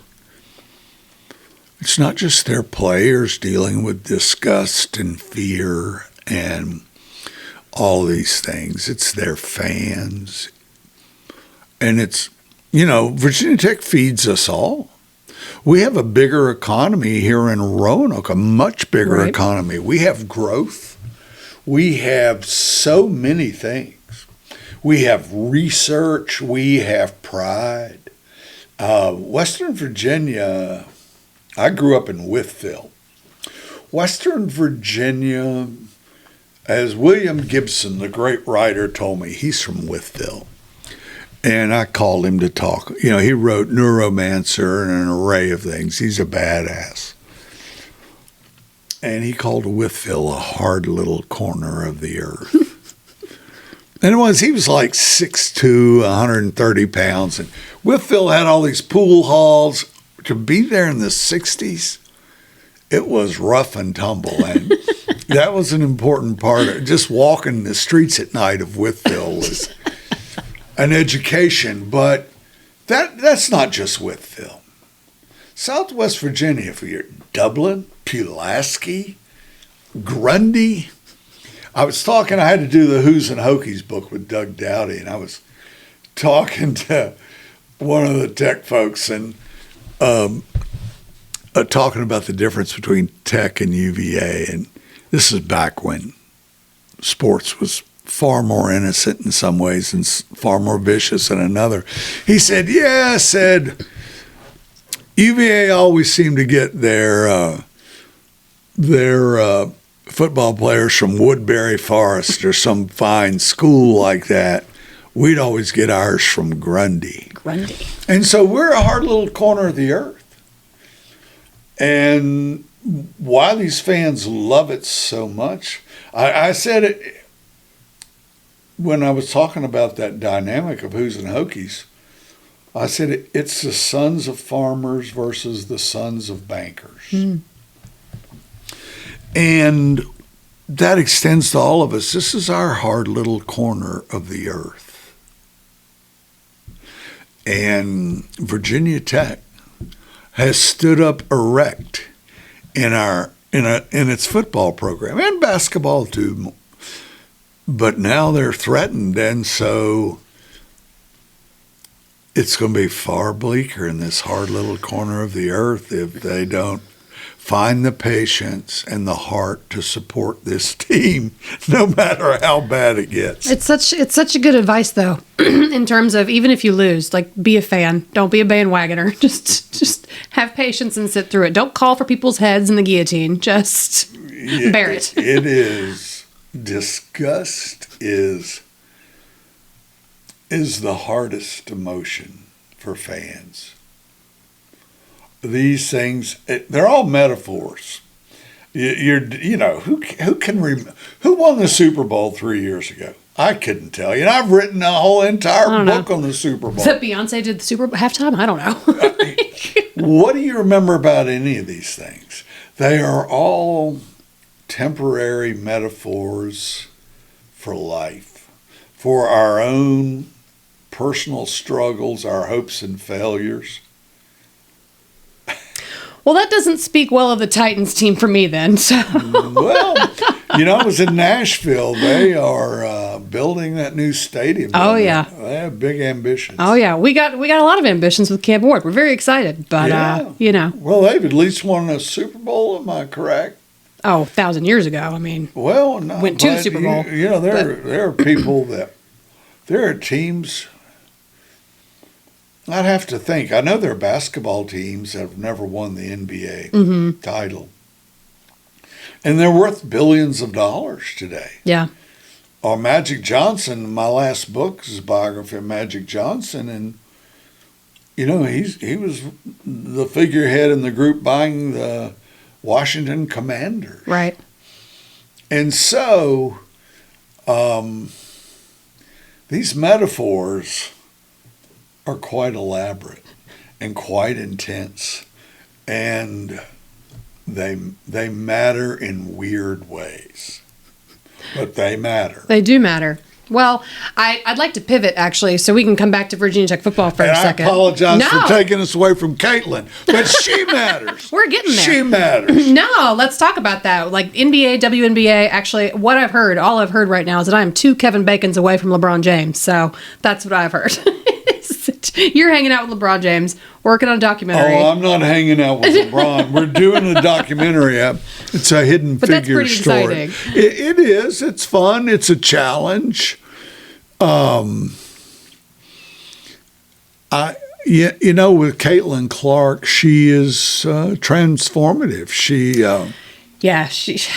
their players dealing with disgust and fear and all these things. It's their fans. And it's, Virginia Tech feeds us all. We have a bigger economy here in Roanoke, a much bigger economy. We have growth. We have so many things. We have research. We have pride. Western Virginia, I grew up in Wytheville. Western Virginia, as William Gibson, the great writer, told me, he's from Wytheville. And I called him to talk. You know, he wrote Neuromancer and an array of things. He's a badass. And he called Wytheville a hard little corner of the earth. And he was like 6'2", 130 pounds. And Wytheville had all these pool halls. To be there in the 60s, it was rough and tumble. And that was an important part of just walking the streets at night of Wytheville was an education. But that's not just Wytheville. Southwest Virginia, if you're Dublin, Pulaski, Grundy. I had to do the Who's and Hokies book with Doug Dowdy, and I was talking to one of the tech folks and talking about the difference between tech and UVA. And this is back when sports was far more innocent in some ways and far more vicious in another. He said, UVA always seemed to get their football players from Woodbury Forest or some fine school like that. We'd always get ours from Grundy. And so we're a hard little corner of the earth. And why these fans love it so much, I said it when I was talking about that dynamic of Who's and Hokies. I said it's the sons of farmers versus the sons of bankers. Mm. And that extends to all of us. This is our hard little corner of the earth. And Virginia Tech has stood up erect in its football program and basketball too. But now they're threatened, and so it's going to be far bleaker in this hard little corner of the earth if they don't find the patience and the heart to support this team, no matter how bad it gets. It's such a good advice, though, in terms of even if you lose, like, be a fan. Don't be a bandwagoner. Just have patience and sit through it. Don't call for people's heads in the guillotine. Just bear it. It is. Disgust is the hardest emotion for fans. These things, they're all metaphors. Who won the Super Bowl 3 years ago? I couldn't tell you. And I've written a whole entire book on the Super Bowl. That Beyonce did the Super Bowl halftime? I don't know. What do you remember about any of these things? They are all temporary metaphors for life, for our own personal struggles, our hopes and failures. Well, that doesn't speak well of the Titans team for me then. So. Well, I was in Nashville. They are building that new stadium. Oh, yeah. They have big ambitions. Oh, yeah. We got a lot of ambitions with Camp Ward. We're very excited, but, Well, they've at least won a Super Bowl, am I correct? Oh, 1,000 years ago. I mean, well, no, went to the Super Bowl. There are people there are teams. I'd have to think. I know there are basketball teams that have never won the NBA title. And they're worth billions of dollars today. Yeah. Or Magic Johnson, my last book is a biography of Magic Johnson. And, he was the figurehead in the group buying the Washington Commanders. Right. And so these metaphors are quite elaborate and quite intense, and they matter in weird ways, but they matter. They do matter. Well, I'd like to pivot, actually, so we can come back to Virginia Tech football for a second. I apologize for taking us away from Caitlin, but she matters. We're getting there. She matters. No, let's talk about that. Like NBA, WNBA, actually, all I've heard right now is that I am 2 Kevin Bacons away from LeBron James, so that's what I've heard. You're hanging out with LeBron James, working on a documentary. Oh, I'm not hanging out with LeBron. We're doing a documentary. It's a hidden figure story. Exciting. It is. It's fun. It's a challenge. With Caitlin Clark, she is transformative.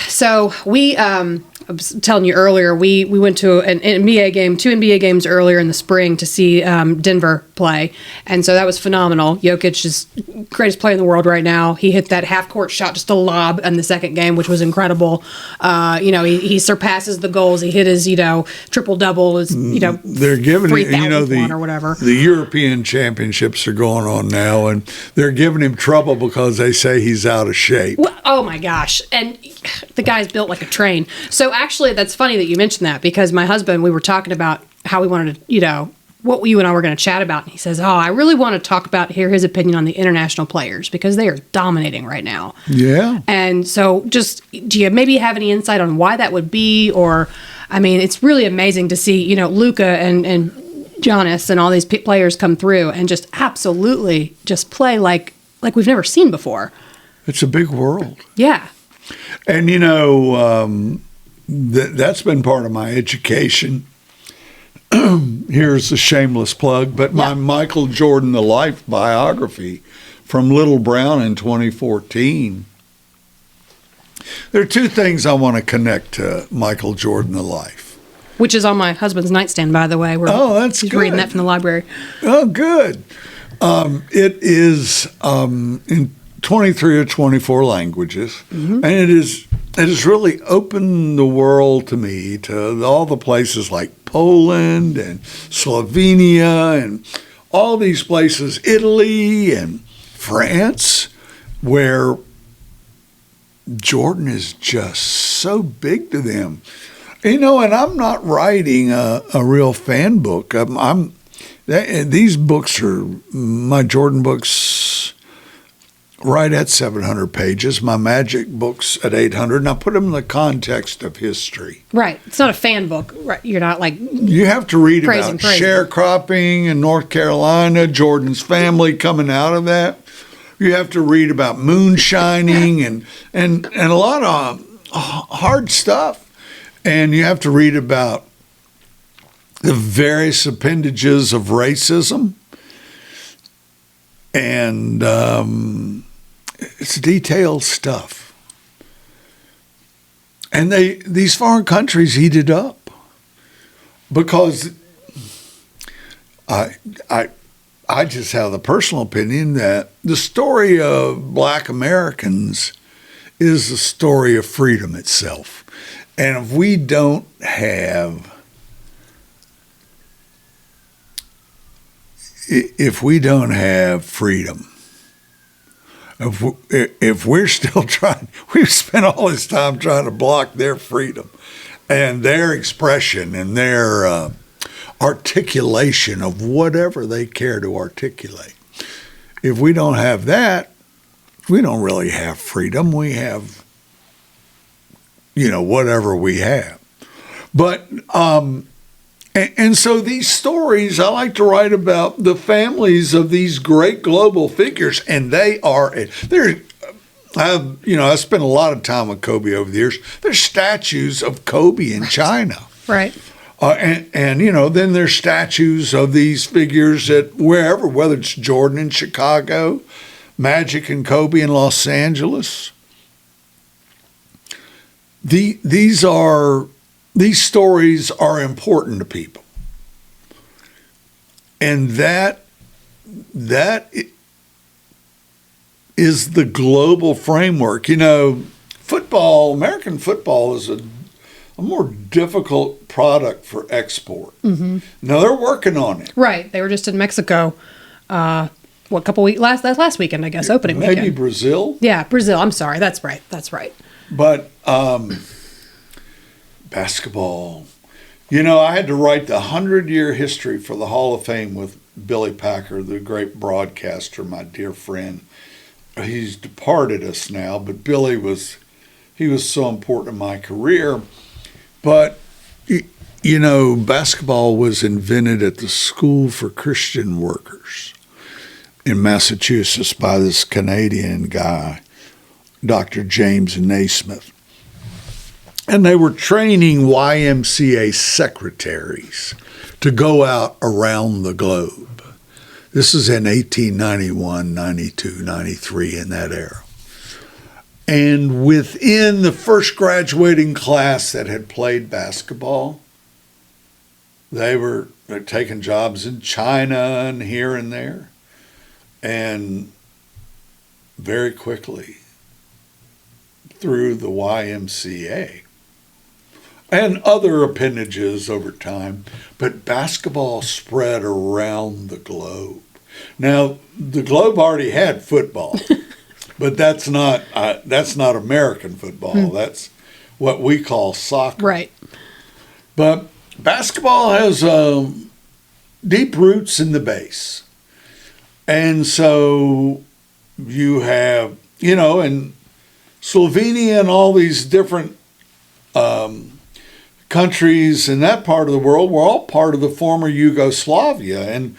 So we, I was telling you earlier, we went to an NBA game, 2 NBA games earlier in the spring to see Denver play. And so that was phenomenal. Jokic is greatest player in the world right now. He hit that half-court shot, just a lob in the second game, which was incredible. He surpasses the goals. He hit his, triple-double, they're giving him, or whatever. The European Championships are going on now, and they're giving him trouble because they say he's out of shape. Well, oh, my gosh. And the guy's built like a train. So actually, that's funny that you mentioned that, because my husband, we were talking about how we wanted to, what you and I were going to chat about. And he says, I really want to hear his opinion on the international players, because they are dominating right now. Yeah. And so do you maybe have any insight on why that would be? Or, it's really amazing to see, Luka and Giannis and all these players come through and just absolutely just play like we've never seen before. It's a big world. Yeah. And, that's been part of my education. Here's a shameless plug, but my Michael Jordan, The Life biography from Little Brown in 2014. There are 2 things I want to connect to Michael Jordan, The Life. Which is on my husband's nightstand, by the way. That's he's good. Reading that from the library. Oh, good. It is in 23 or 24 languages, and it has really opened the world to me, to all the places like Poland and Slovenia and all these places, Italy and France, where Jordan is just so big to them. And I'm not writing a real fan book. These books are my Jordan books. Right at 700 pages, my Magic books at 800, and I put them in the context of history. Right. It's not a fan book. Right. You're not like... You have to read about sharecropping in North Carolina, Jordan's family coming out of that. You have to read about moonshining and a lot of hard stuff. And you have to read about the various appendages of racism. And it's detailed stuff. And these foreign countries eat it up, because I just have the personal opinion that the story of Black Americans is the story of freedom itself. And if we don't have freedom, if we're still trying, we've spent all this time trying to block their freedom and their expression and their articulation of whatever they care to articulate. If we don't have that, we don't really have freedom. We have, whatever we have. But, and so these stories, I like to write about the families of these great global figures, and I spent a lot of time with Kobe over the years. There's statues of Kobe in China. Right. And then there's statues of these figures at wherever, whether it's Jordan in Chicago, Magic and Kobe in Los Angeles. These stories are important to people. And that is the global framework. Football, American football is a more difficult product for export. Mm-hmm. Now they're working on it. Right. They were just in Mexico, couple weeks, last weekend, I guess, opening weekend. Maybe Brazil? Yeah, Brazil. I'm sorry. That's right. But basketball, I had to write the 100-year history for the Hall of Fame with Billy Packer, the great broadcaster, my dear friend. He's departed us now, but Billy was so important in my career. But, basketball was invented at the School for Christian Workers in Massachusetts by this Canadian guy, Dr. James Naismith. And they were training YMCA secretaries to go out around the globe. This is in 1891, 92, 93, in that era. And within the first graduating class that had played basketball, they're taking jobs in China and here and there. And very quickly, through the YMCA and other appendages over time, but basketball spread around the globe. Now, the globe already had football, but that's not American football. That's what we call soccer. Right. But basketball has deep roots in the base. And so you have, in Slovenia and all these different countries in that part of the world were all part of the former Yugoslavia and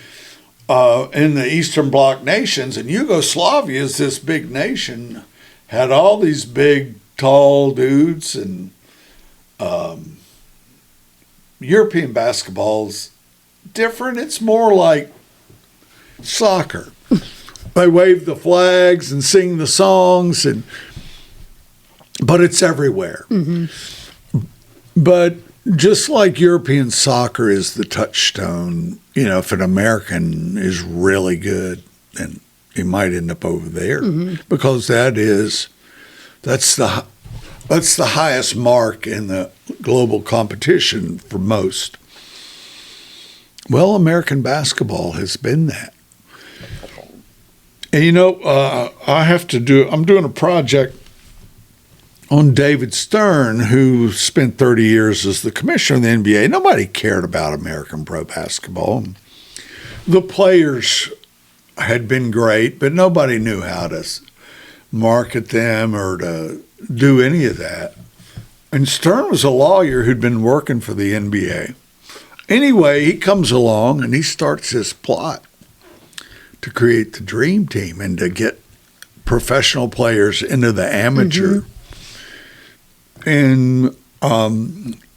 in the Eastern Bloc nations. And Yugoslavia is this big nation, had all these big, tall dudes, and European basketball's different. It's more like soccer. They wave the flags and sing the songs, but it's everywhere. Mm-hmm. But just like European soccer is the touchstone, if an American is really good, then he might end up over there, because that's the highest mark in the global competition for most. Well, American basketball has been that. And I'm doing a project on David Stern, who spent 30 years as the commissioner of the NBA. Nobody cared about American pro basketball. The players had been great, but nobody knew how to market them or to do any of that. And Stern was a lawyer who'd been working for the NBA. Anyway, he comes along and he starts his plot to create the dream team and to get professional players into the amateur. And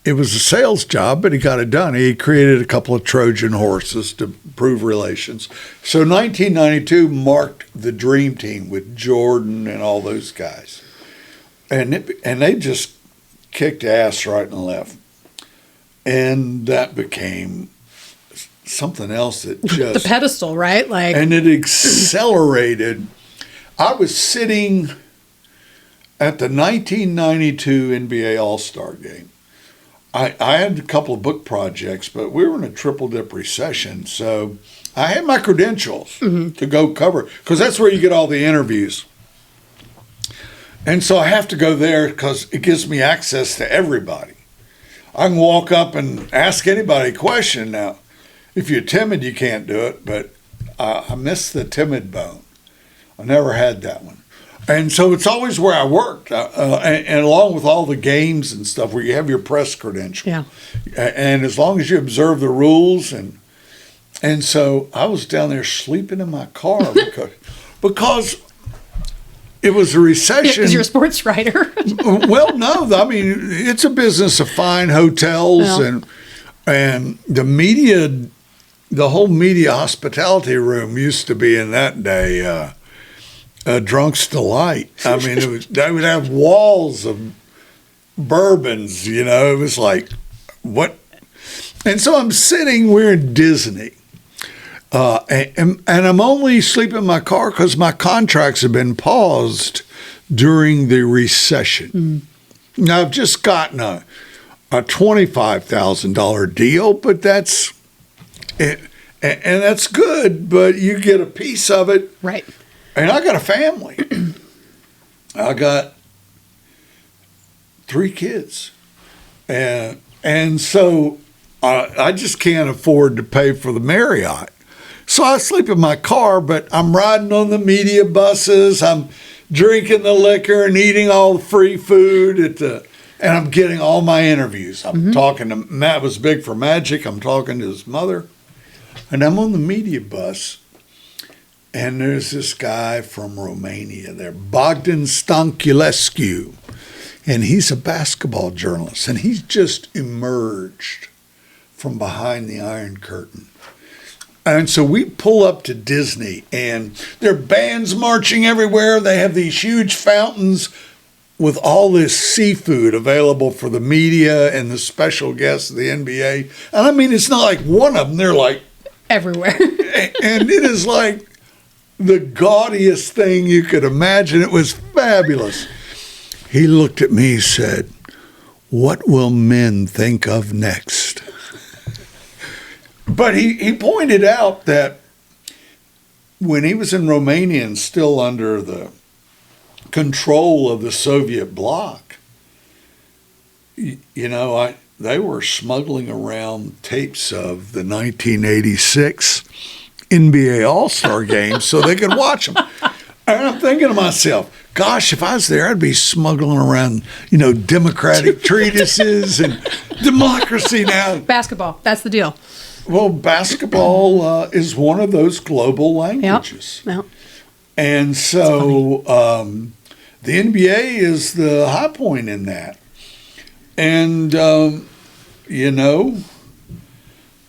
it was a sales job, but he got it done. He created a couple of Trojan horses to prove relations. So 1992 marked the dream team with Jordan and all those guys. And they just kicked ass right and left. And that became something else that just... the pedestal, right? And it accelerated. I was sitting at the 1992 NBA All-Star Game. I had a couple of book projects, but we were in a triple-dip recession, so I had my credentials to go cover, because that's where you get all the interviews. And so I have to go there because it gives me access to everybody. I can walk up and ask anybody a question now. If you're timid, you can't do it, but I miss the timid bone. I never had that one. And so it's always where I worked, and along with all the games and stuff where you have your press credential. Yeah. And as long as you observe the rules. And so I was down there sleeping in my car because it was a recession. Because you're a sports writer. Well, no. I mean, it's a business of fine hotels and the media, the whole media hospitality room used to be in that day a drunk's delight. I mean, they would have walls of bourbons, It was like, what? And so I'm sitting, we're in Disney. And I'm only sleeping in my car because my contracts have been paused during the recession. Now, I've just gotten a $25,000 deal, but that's it, and that's good, but you get a piece of it. Right. And I got a family. I got 3 kids. And so I just can't afford to pay for the Marriott. So I sleep in my car, but I'm riding on the media buses. I'm drinking the liquor and eating all the free food and I'm getting all my interviews. I'm talking to Matt, was big for Magic. I'm talking to his mother. And I'm on the media bus. And there's this guy from Romania there, Bogdan Stanculescu. And he's a basketball journalist, and he's just emerged from behind the Iron Curtain. And so we pull up to Disney, and there are bands marching everywhere. They have these huge fountains with all this seafood available for the media and the special guests of the NBA. And I mean, it's not like one of them. They're like everywhere. And it is like the gaudiest thing you could imagine. It was fabulous. He looked at me and said, "What will men think of next?" But he pointed out that when he was in Romania and still under the control of the Soviet bloc, they were smuggling around tapes of the 1986 NBA All-Star games so they could watch them. And I'm thinking to myself, gosh, if I was there, I'd be smuggling around, democratic treatises and democracy now. Basketball, that's the deal. Well, basketball is one of those global languages. Yep. And so the NBA is the high point in that. And,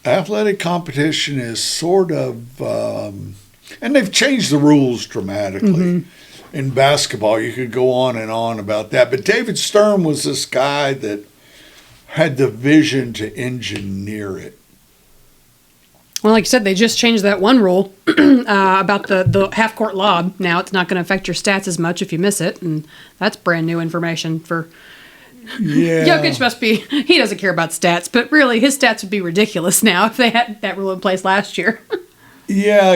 athletic competition is sort of, and they've changed the rules dramatically. Mm-hmm. In basketball, you could go on and on about that. But David Stern was this guy that had the vision to engineer it. Well, like you said, they just changed that one rule about the half-court lob. Now it's not going to affect your stats as much if you miss it, and that's brand new information for Jokic. He doesn't care about stats, but really his stats would be ridiculous now if they had that rule in place last year. Yeah,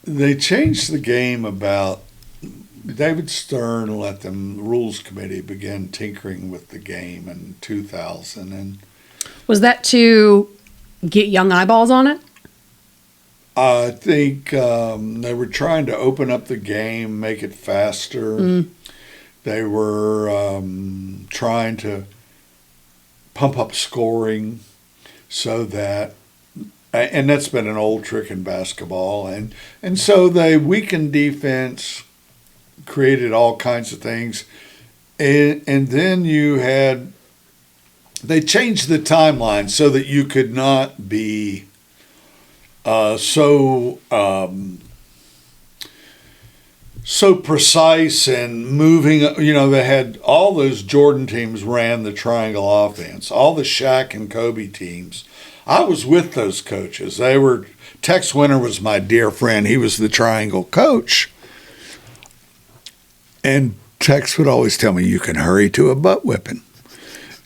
they changed the game about David Stern let the rules committee begin tinkering with the game in 2000. And was that to get young eyeballs on it? I think they were trying to open up the game, make it faster. They were trying to pump up scoring so that, and that's been an old trick in basketball. And so they weakened defense, created all kinds of things. And then they changed the timeline so that you could not be so precise and moving. They had all those Jordan teams ran the triangle offense, all the Shaq and Kobe teams. I was with those coaches. Tex Winter was my dear friend. He was the triangle coach. And Tex would always tell me, you can hurry to a butt whipping.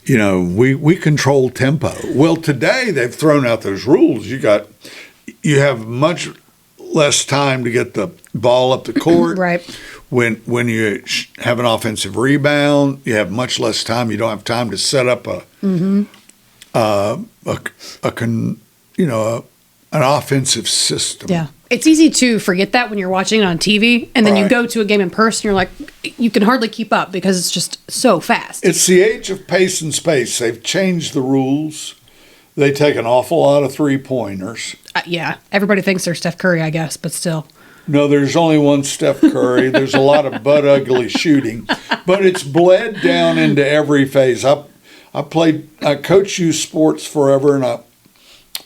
We control tempo. Well, today they've thrown out those rules. You have much less time to get the ball up the court. Right. When you have an offensive rebound, you have much less time. You don't have time to set up an offensive system. Yeah. It's easy to forget that when you're watching it on TV, and then you go to a game in person, you're like, you can hardly keep up because it's just so fast. It's the age of pace and space. They've changed the rules. They take an awful lot of three-pointers. Yeah. Everybody thinks they're Steph Curry, I guess, but still. No, there's only one Steph Curry. There's a lot of butt-ugly shooting. But it's bled down into every phase. I coached youth sports forever, and I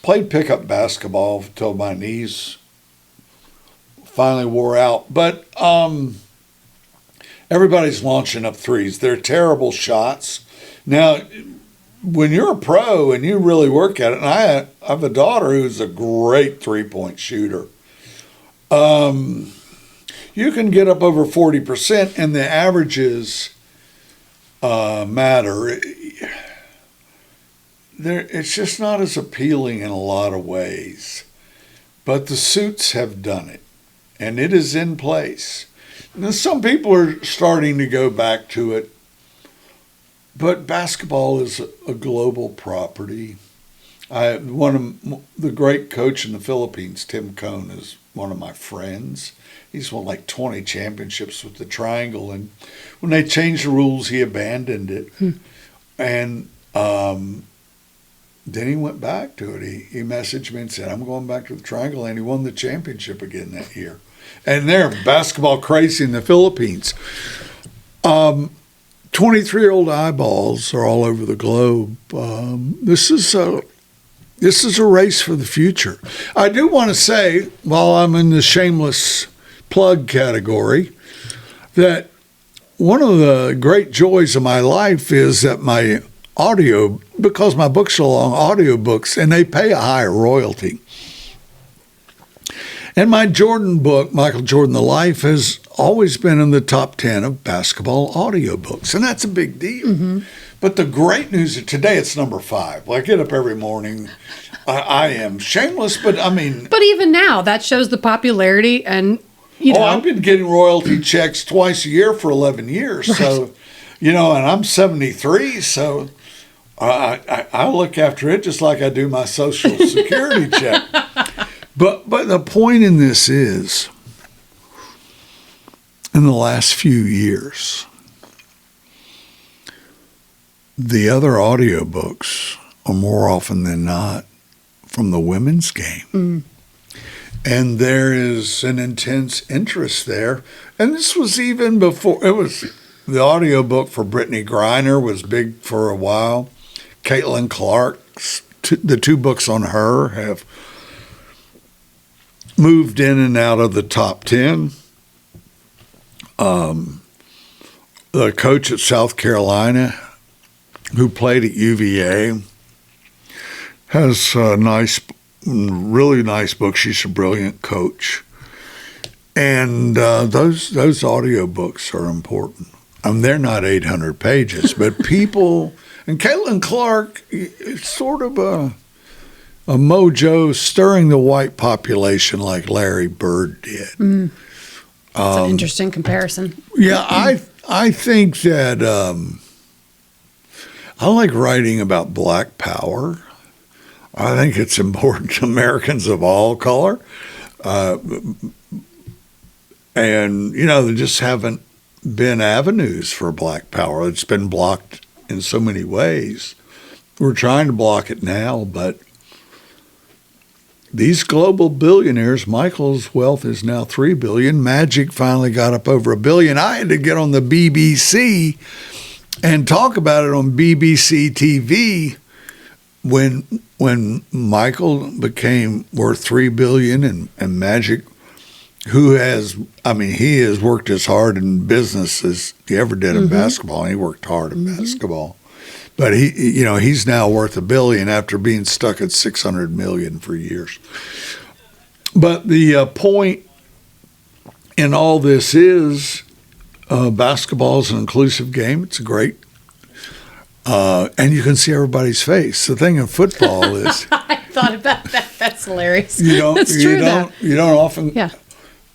played pickup basketball until my knees finally wore out. But everybody's launching up threes. They're terrible shots. Now, when you're a pro and you really work at it, and I have a daughter who's a great three-point shooter, you can get up over 40%, and the averages matter. It's just not as appealing in a lot of ways. But the suits have done it, and it is in place. Now, some people are starting to go back to it, but basketball is a global property. One of the great coach in the Philippines, Tim Cone, is one of my friends. He's won like 20 championships with the triangle, and when they changed the rules, he abandoned it. And then he went back to it. He messaged me and said, I'm going back to the triangle, and he won the championship again that year. And they're basketball crazy in the Philippines. 23-year-old eyeballs are all over the globe. This is a race for the future. I do want to say, while I'm in the shameless plug category, that one of the great joys of my life is that my audio, because my books are long audiobooks, and they pay a higher royalty. And my Jordan book, Michael Jordan, The Life, has always been in the top 10 of basketball audiobooks, and that's a big deal. Mm-hmm. But the great news is today it's number 5. I get up every morning. I am shameless, but I mean... But even now, that shows the popularity and, you know... I've been getting royalty checks twice a year for 11 years. Right. So, and I'm 73, so I look after it just like I do my Social Security check. But the point in this is, in the last few years, the other audiobooks are more often than not from the women's game. Mm. And there is an intense interest there. And this was even before, it was the audiobook for Brittany Griner was big for a while. Caitlin Clark's, the 2 books on her have moved in and out of the top 10. The coach at South Carolina, who played at UVA, has a really nice book. She's a brilliant coach. And those audiobooks are important. They're not 800 pages, but people, and Caitlin Clark, it's sort of a mojo stirring the white population like Larry Bird did. Mm. That's an interesting comparison. Yeah, I think that I like writing about Black power. I think it's important to Americans of all color. And, there just haven't been avenues for Black power. It's been blocked in so many ways. We're trying to block it now, but these global billionaires, Michael's wealth is now $3 billion. Magic finally got up over $1 billion. I had to get on the BBC and talk about it on BBC TV when Michael became worth $3 billion and Magic, he has worked as hard in business as he ever did in basketball. And he worked hard in basketball. But he's now worth $1 billion after being stuck at $600 million for years. But the point in all this is basketball is an inclusive game. It's a great, and you can see everybody's face. The thing in football is I thought about that. That's hilarious. That's true. You don't often. Yeah.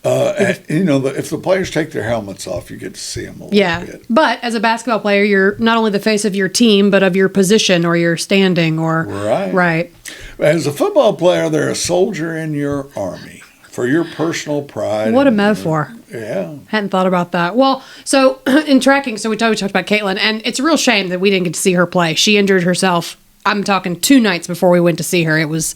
If the players take their helmets off, you get to see them a little bit. But as a basketball player, you're not only the face of your team, but of your position or your standing or right. As a football player, they're a soldier in your army for your personal pride. What a metaphor. Yeah. Hadn't thought about that. Well, so in tracking, we talked about Caitlin, and it's a real shame that we didn't get to see her play. She injured herself. I'm talking 2 nights before we went to see her. It was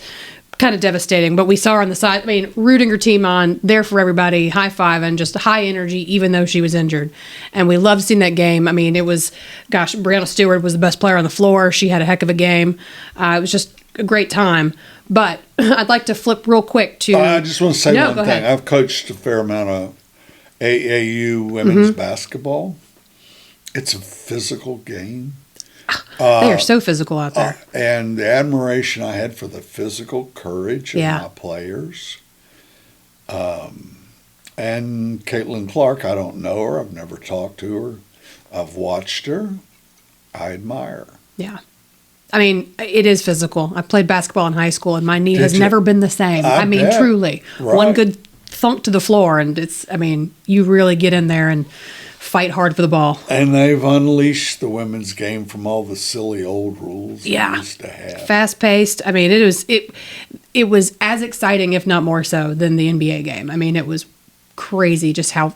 kind of devastating, but we saw her on the side, rooting her team on, there for everybody, high-fiving, just high energy, even though she was injured. And we loved seeing that game. It was, Brianna Stewart was the best player on the floor. She had a heck of a game. It was just a great time. But I'd like to flip real quick to... I just want to say one thing. Ahead. I've coached a fair amount of AAU women's basketball. It's a physical game. They are so physical out there. And the admiration I had for the physical courage of my players. And Caitlin Clark, I don't know her. I've never talked to her. I've watched her. I admire her. Yeah. It is physical. I played basketball in high school, and my knee has never been the same. Bet. Truly. Right. One good thunk to the floor, and you really get in there and fight hard for the ball. And they've unleashed the women's game from all the silly old rules we used to have. Fast-paced. It was as exciting, if not more so, than the NBA game. It was crazy just how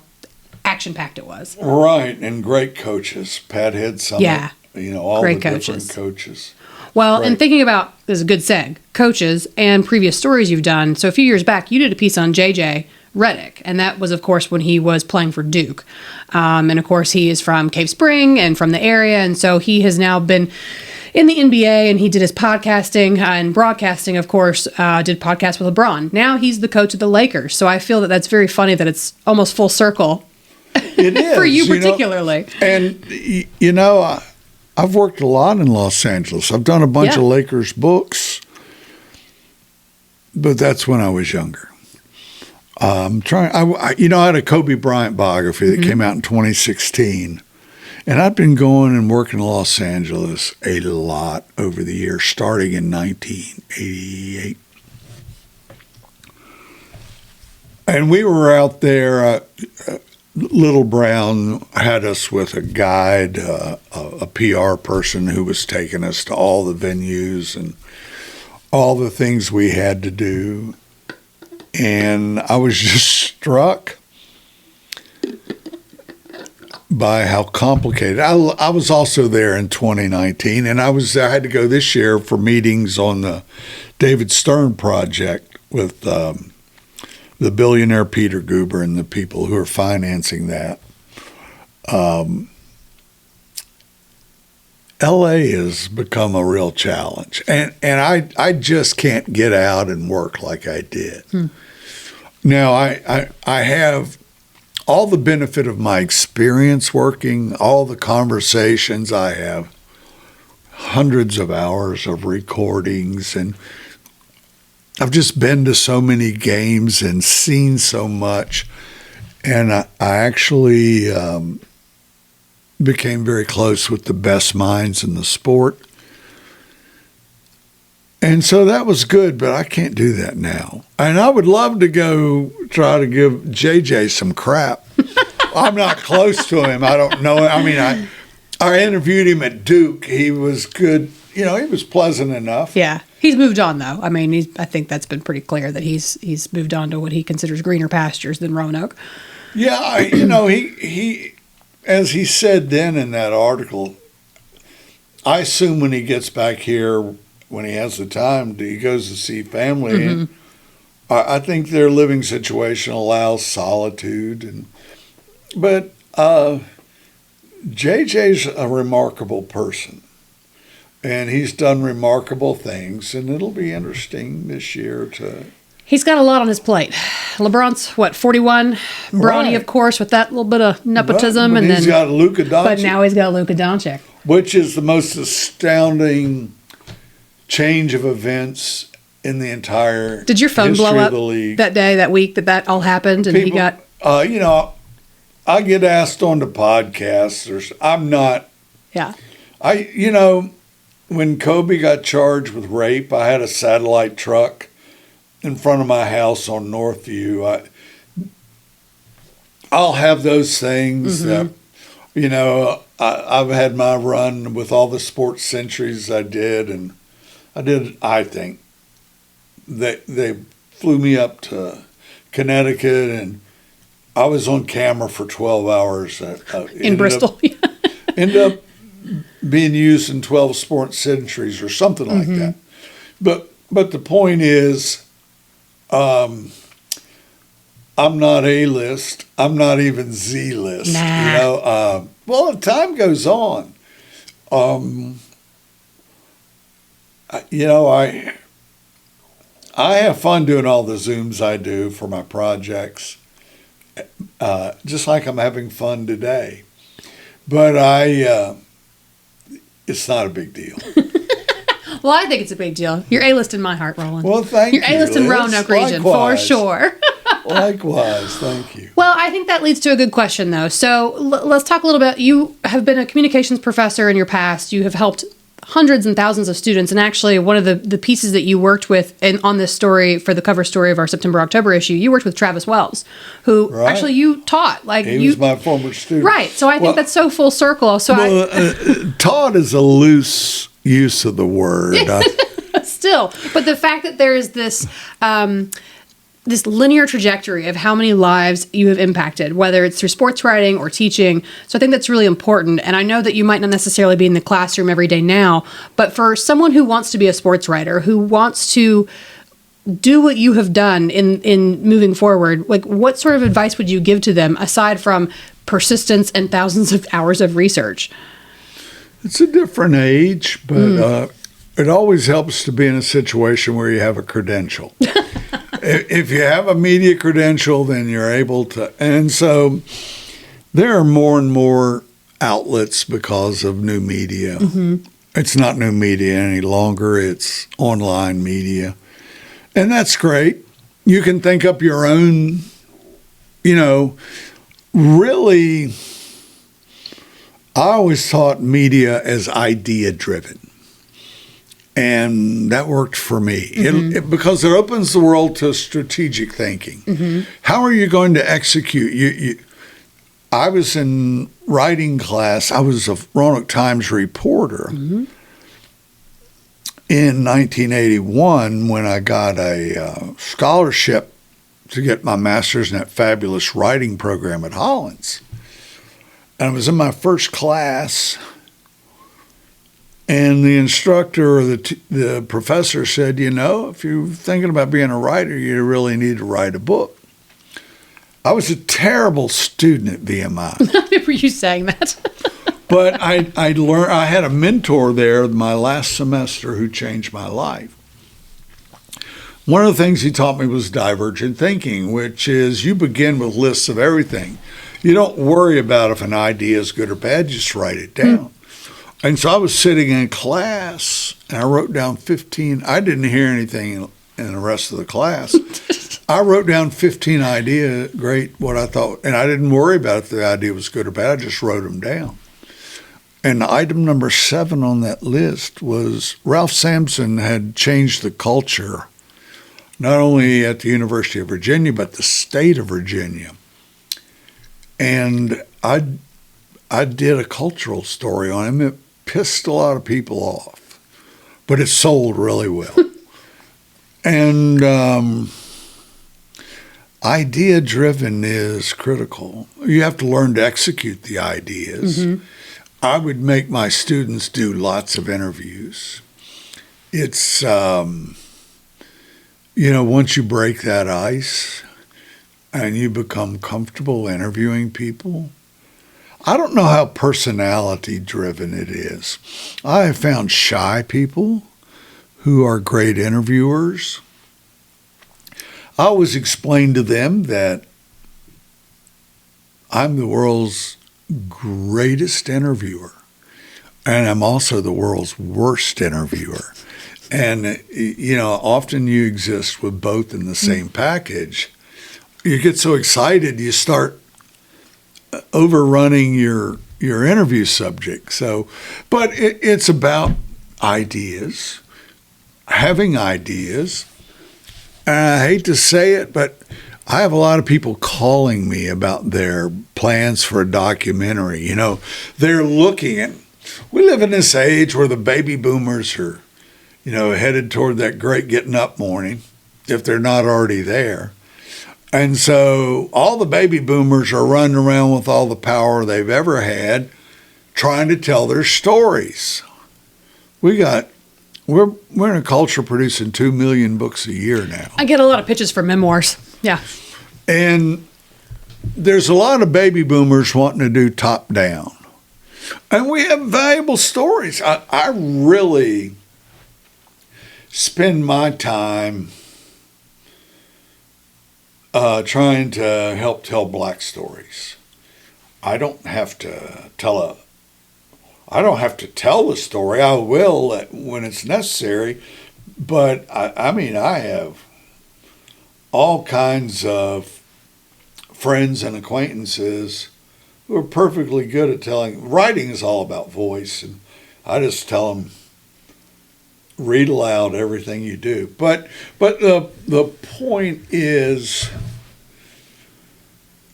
action-packed it was. Right, and great coaches. Pat Head Summit. Yeah. All great the coaches. Different coaches. Well, and thinking about, this is a good seg, coaches and previous stories you've done. So a few years back, you did a piece on JJ Reddick. And that was, of course, when he was playing for Duke. And, of course, he is from Cave Spring and from the area. And so he has now been in the NBA, and he did his podcasting and broadcasting, of course, did podcasts with LeBron. Now he's the coach of the Lakers. So I feel that that's very funny that it's almost full circle. It is. For you particularly. And, I've worked a lot in Los Angeles. I've done a bunch of Lakers books, but that's when I was younger. I had a Kobe Bryant biography that came out in 2016. And I've been going and working in Los Angeles a lot over the years, starting in 1988. And we were out there, Little Brown had us with a guide, a PR person who was taking us to all the venues and all the things we had to do. And I was just struck by how complicated. I was also there in 2019, and I had to go this year for meetings on the David Stern project with the billionaire Peter Guber and the people who are financing that. LA has become a real challenge, and I just can't get out and work like I did. Now I have all the benefit of my experience working, all the conversations. I have hundreds of hours of recordings, and I've just been to so many games and seen so much. And I actually became very close with the best minds in the sport. And so that was good, but I can't do that now. And I would love to go try to give JJ some crap. I'm not close to him. I don't know. I mean, I interviewed him at Duke. He was good. He was pleasant enough. Yeah. He's moved on, though. I mean, I think that's been pretty clear that he's moved on to what he considers greener pastures than Roanoke. Yeah, he as he said then in that article, I assume when he gets back here, when he has the time, he goes to see family. And I think their living situation allows solitude. But JJ's a remarkable person. And he's done remarkable things, and it'll be interesting this year to... He's got a lot on his plate. LeBron's, 41? Bronny, right. Of course, with that little bit of nepotism. But he's got Luka Doncic. But now he's got Luka Doncic. Which is the most astounding change of events in the entire Did your phone blow up that day, that week, that all happened, and People, he got... I get asked on the podcasts. I'm not... Yeah. When Kobe got charged with rape, I had a satellite truck in front of my house on Northview. I'll have those things that, I've had my run with all the sports centuries I did, and I think, they flew me up to Connecticut, and I was on camera for 12 hours. In Bristol. Ended up being used in 12 sports centuries or something like that. But the point is, I'm not A-list. I'm not even Z-list. Nah. Well, as time goes on, I have fun doing all the Zooms I do for my projects, just like I'm having fun today. But it's not a big deal. Well, I think it's a big deal. You're A-list in my heart, Roland. Well, thank you. You're A-list in Roanoke region, for sure. Likewise, thank you. Well, I think that leads to a good question, though. So let's talk a little bit. You have been a communications professor in your past. You have helped hundreds and thousands of students. And actually, one of the pieces that you worked with on this story, for the cover story of our September-October issue, you worked with Travis Wells, who actually you taught. He was my former student. Right. So I think that's so full circle. So taught is a loose use of the word. Still. But the fact that there is this... this linear trajectory of how many lives you have impacted, whether it's through sports writing or teaching. So I think that's really important. And I know that you might not necessarily be in the classroom every day now, but for someone who wants to be a sports writer, who wants to do what you have done in moving forward, like what sort of advice would you give to them aside from persistence and thousands of hours of research? It's a different age, but it always helps to be in a situation where you have a credential. If you have a media credential, then you're able to. And so there are more and more outlets because of new media. It's not new media any longer. It's online media. And that's great. You can think up your own, really, I always taught media as idea-driven. And that worked for me because it opens the world to strategic thinking. How are you going to execute? I was in writing class. I was a Roanoke Times reporter in 1981 when I got a scholarship to get my master's in that fabulous writing program at Hollins. And I was in my first class, and the instructor or the professor said, if you're thinking about being a writer, you really need to write a book. I was a terrible student at VMI. I remember you saying that. But I learned. I had a mentor there my last semester who changed my life. One of the things he taught me was divergent thinking, which is you begin with lists of everything. You don't worry about if an idea is good or bad, you just write it down. And so I was sitting in class, and I wrote down 15. I didn't hear anything in the rest of the class. I wrote down 15 ideas, what I thought, and I didn't worry about if the idea was good or bad. I just wrote them down. And item number 7 on that list was Ralph Sampson had changed the culture, not only at the University of Virginia, but the state of Virginia. And I did a cultural story on him. It pissed a lot of people off, but it sold really well. And idea-driven is critical. You have to learn to execute the ideas. I would make my students do lots of interviews. It's, once you break that ice and you become comfortable interviewing people, I don't know how personality-driven it is. I have found shy people who are great interviewers. I always explain to them that I'm the world's greatest interviewer, and I'm also the world's worst interviewer. And, often you exist with both in the same package. You get so excited, you start overrunning your interview subject. So, but it's about ideas, having ideas. And I hate to say it, but I have a lot of people calling me about their plans for a documentary. They're looking at, we live in this age where the baby boomers are, headed toward that great getting up morning, if they're not already there. And so all the baby boomers are running around with all the power they've ever had, trying to tell their stories. We're in a culture producing 2 million books a year now. I get a lot of pitches for memoirs. Yeah. And there's a lot of baby boomers wanting to do top down. And we have valuable stories. I really spend my time trying to help tell Black stories. I don't have to tell the story. I will when it's necessary. But I have all kinds of friends and acquaintances who are perfectly good at telling. Writing is all about voice, and I just tell them, read aloud everything you do. But the point is,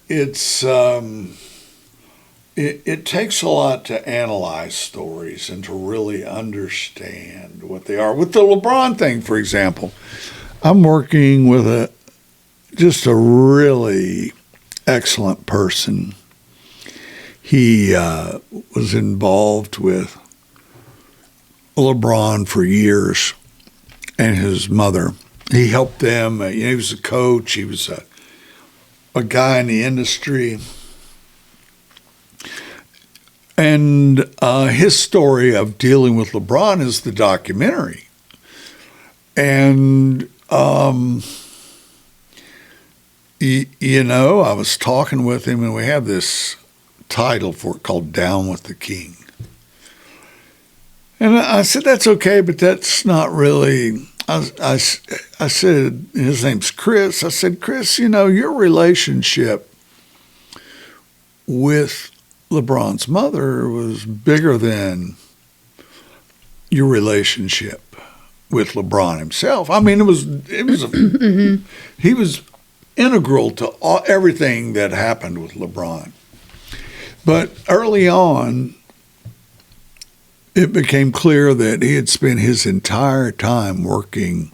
it takes a lot to analyze stories and to really understand what they are. With the LeBron thing, for example, I'm working with just a really excellent person. He was involved with LeBron for years and his mother. he helped them. He was a coach. He was a guy in the industry. And his story of dealing with LeBron is the documentary. And, you know, I was talking with him, and we have this title for it called Down with the King. And I said, that's okay, but that's not really, I said, his name's Chris. I said, Chris, you know, your relationship with LeBron's mother was bigger than your relationship with LeBron himself. I mean, he was integral to everything that happened with LeBron. But early on, it became clear that he had spent his entire time working.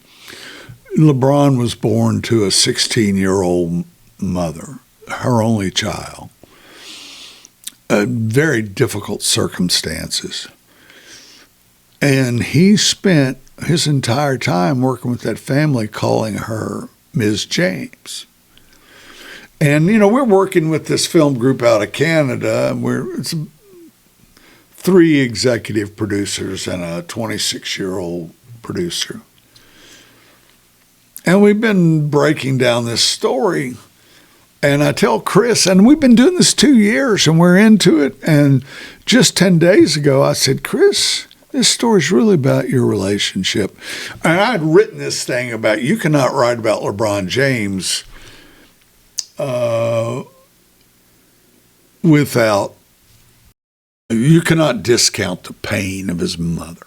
LeBron was born to a 16-year-old mother, her only child. Very difficult circumstances. And he spent his entire time working with that family, calling her Ms. James. And, you know, we're working with this film group out of Canada, and it's 3 executive producers and a 26-year-old producer. And we've been breaking down this story. And I tell Chris, and we've been doing this 2 years, and we're into it. And just 10 days ago, I said, Chris, this story's really about your relationship. And I'd written this thing about you cannot write about LeBron James you cannot discount the pain of his mother.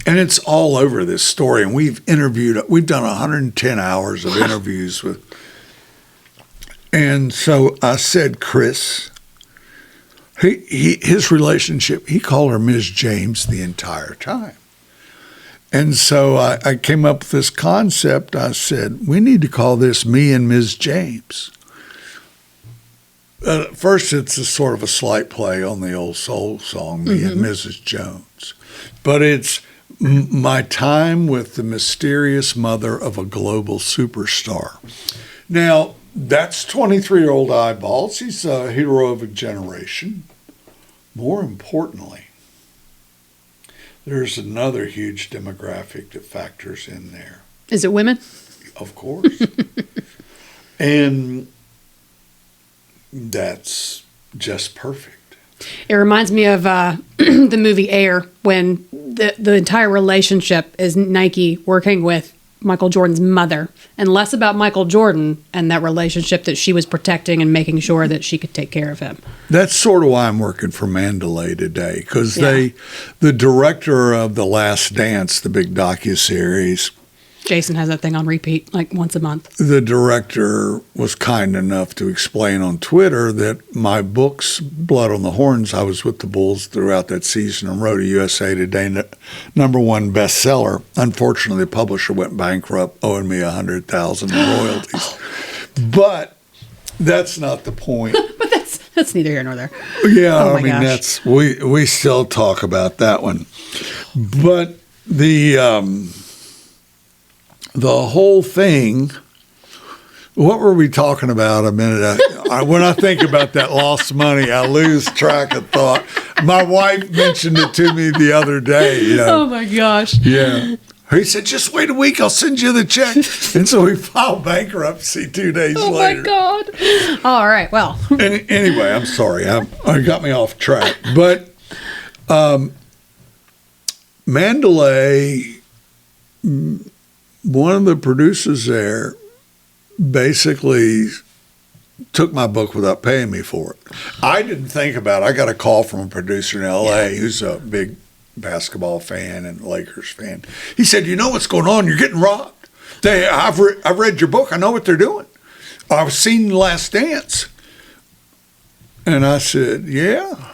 And it's all over this story. And we've done 110 hours of interviews with. And so I said, Chris, his relationship, he called her Ms. James the entire time. And so I came up with this concept. I said, we need to call this Me and Ms. James. First, it's a sort of a slight play on the old soul song, Me and Mrs. Jones. But it's my time with the mysterious mother of a global superstar. Now, that's 23-year-old eyeballs. He's a hero of a generation. More importantly, there's another huge demographic that factors in there. Is it women? Of course. And that's just perfect. It reminds me of the movie Air, when the entire relationship is Nike working with Michael Jordan's mother, and less about Michael Jordan and that relationship that she was protecting and making sure that she could take care of him. That's sort of why I'm working for Mandalay today, because the director of The Last Dance, the big docuseries, Jason has that thing on repeat like once a month. The director was kind enough to explain on Twitter that my books, Blood on the Horns, I was with the Bulls throughout that season and wrote a USA Today #1 bestseller. Unfortunately, the publisher went bankrupt, owing me $100,000 in royalties. But that's not the point. But that's neither here nor there. Yeah, I mean, gosh. We still talk about that one. But the whole thing, what were we talking about a minute ago? When I think about that lost money, I lose track of thought. My wife mentioned it to me the other day. You know. Oh, my gosh. Yeah. He said, just wait a week, I'll send you the check. And so we filed bankruptcy 2 days later. Oh, my God. All right, well. Anyway, I'm sorry. I got me off track. But Mandalay, one of the producers there basically took my book without paying me for it. I didn't think about it. I got a call from a producer in L.A. who's a big basketball fan and Lakers fan. He said, you know what's going on? You're getting robbed. I've read your book. I know what they're doing. I've seen Last Dance. And I said, yeah.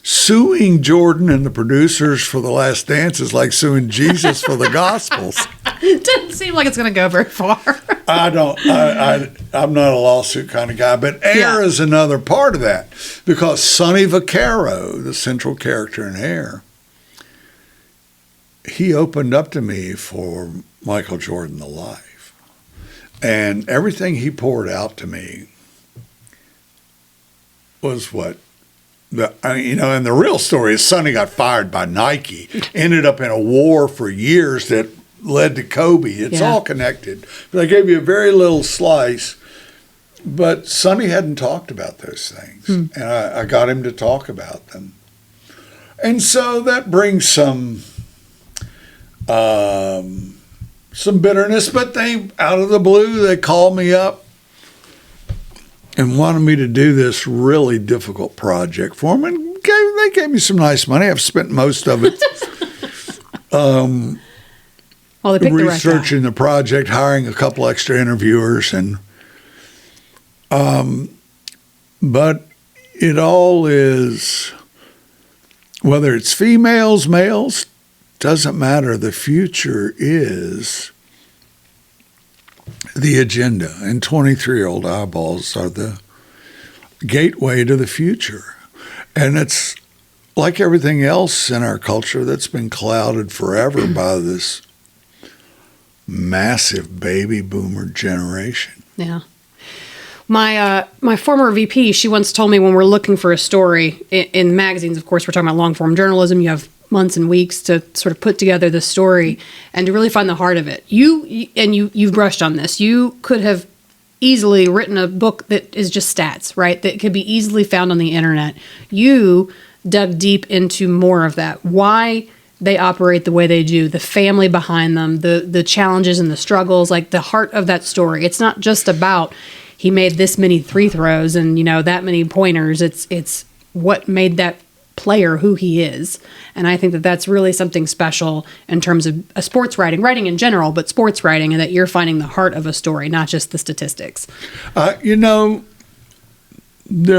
Suing Jordan and the producers for The Last Dance is like suing Jesus for the Gospels. It doesn't seem like it's going to go very far. I'm not a lawsuit kind of guy, but Air is another part of that, because Sonny Vaccaro, the central character in Air, he opened up to me for Michael Jordan, the life. And everything he poured out to me was and the real story is Sonny got fired by Nike, ended up in a war for years that led to Kobe. It's all connected. But I gave you a very little slice. But Sonny hadn't talked about those things, and I got him to talk about them. And so that brings some bitterness, but out of the blue, they called me up and wanted me to do this really difficult project for them, and they gave me some nice money. I've spent most of it researching the project, hiring a couple extra interviewers, and but it all is, whether it's females, males, doesn't matter. The future is the agenda, and 23-year-old eyeballs are the gateway to the future. And it's like everything else in our culture that's been clouded forever by this massive baby boomer generation. Yeah. My former VP, she once told me, when we're looking for a story in magazines, of course, we're talking about long-form journalism, you have months and weeks to sort of put together the story and to really find the heart of it. You've brushed on this. You could have easily written a book that is just stats, right? That could be easily found on the internet. You dug deep into more of that. Why they operate the way they do, the family behind them, the challenges and the struggles, like the heart of that story. It's not just about he made this many free throws and, that many pointers. It's what made that player who he is. And I think that that's really something special in terms of sports writing in general, but sports writing, and that you're finding the heart of a story, not just the statistics. There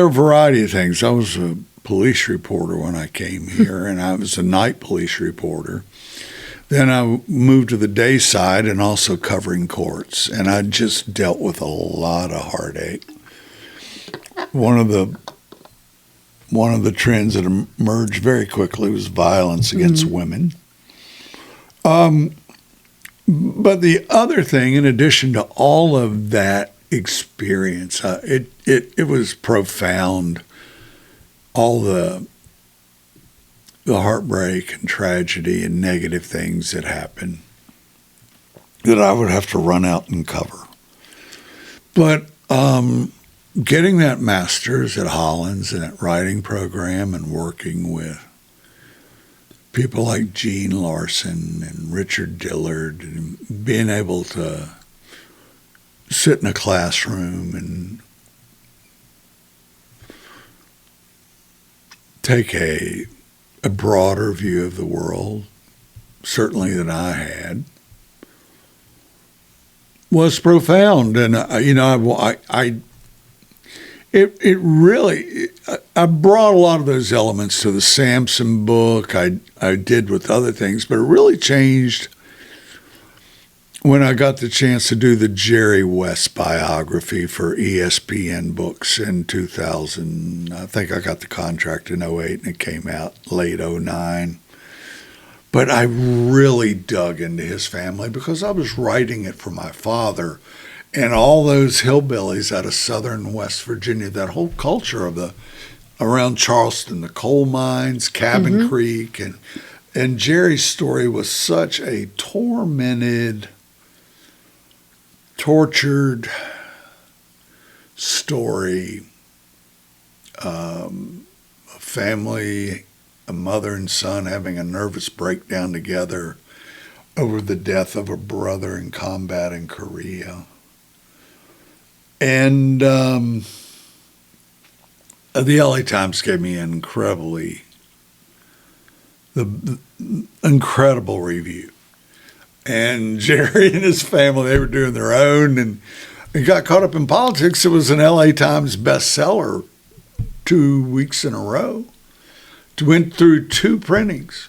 are a variety of things. I was a police reporter when I came here, and I was a night police reporter. Then I moved to the day side and also covering courts, and I just dealt with a lot of heartache. One of the trends that emerged very quickly was violence against women. But the other thing, in addition to all of that experience, it was profound. All the heartbreak and tragedy and negative things that happen that I would have to run out and cover. But getting that master's at Hollins and that writing program and working with people like Gene Larson and Richard Dillard, and being able to sit in a classroom and take a broader view of the world, certainly than I had, was profound. And it really, I brought a lot of those elements to the Samson book. I did with other things, but it really changed when I got the chance to do the Jerry West biography for ESPN Books in 2000. I think I got the contract in 2008 and it came out late 2009. But I really dug into his family because I was writing it for my father and all those hillbillies out of southern West Virginia, that whole culture of around Charleston, the coal mines, Cabin Creek. And Jerry's story was such a tortured story. A family, a mother and son having a nervous breakdown together over the death of a brother in combat in Korea. And the LA Times gave me an incredible review. And Jerry and his family, they were doing their own, and got caught up in politics. It was an LA Times bestseller 2 weeks in a row. It went through 2 printings,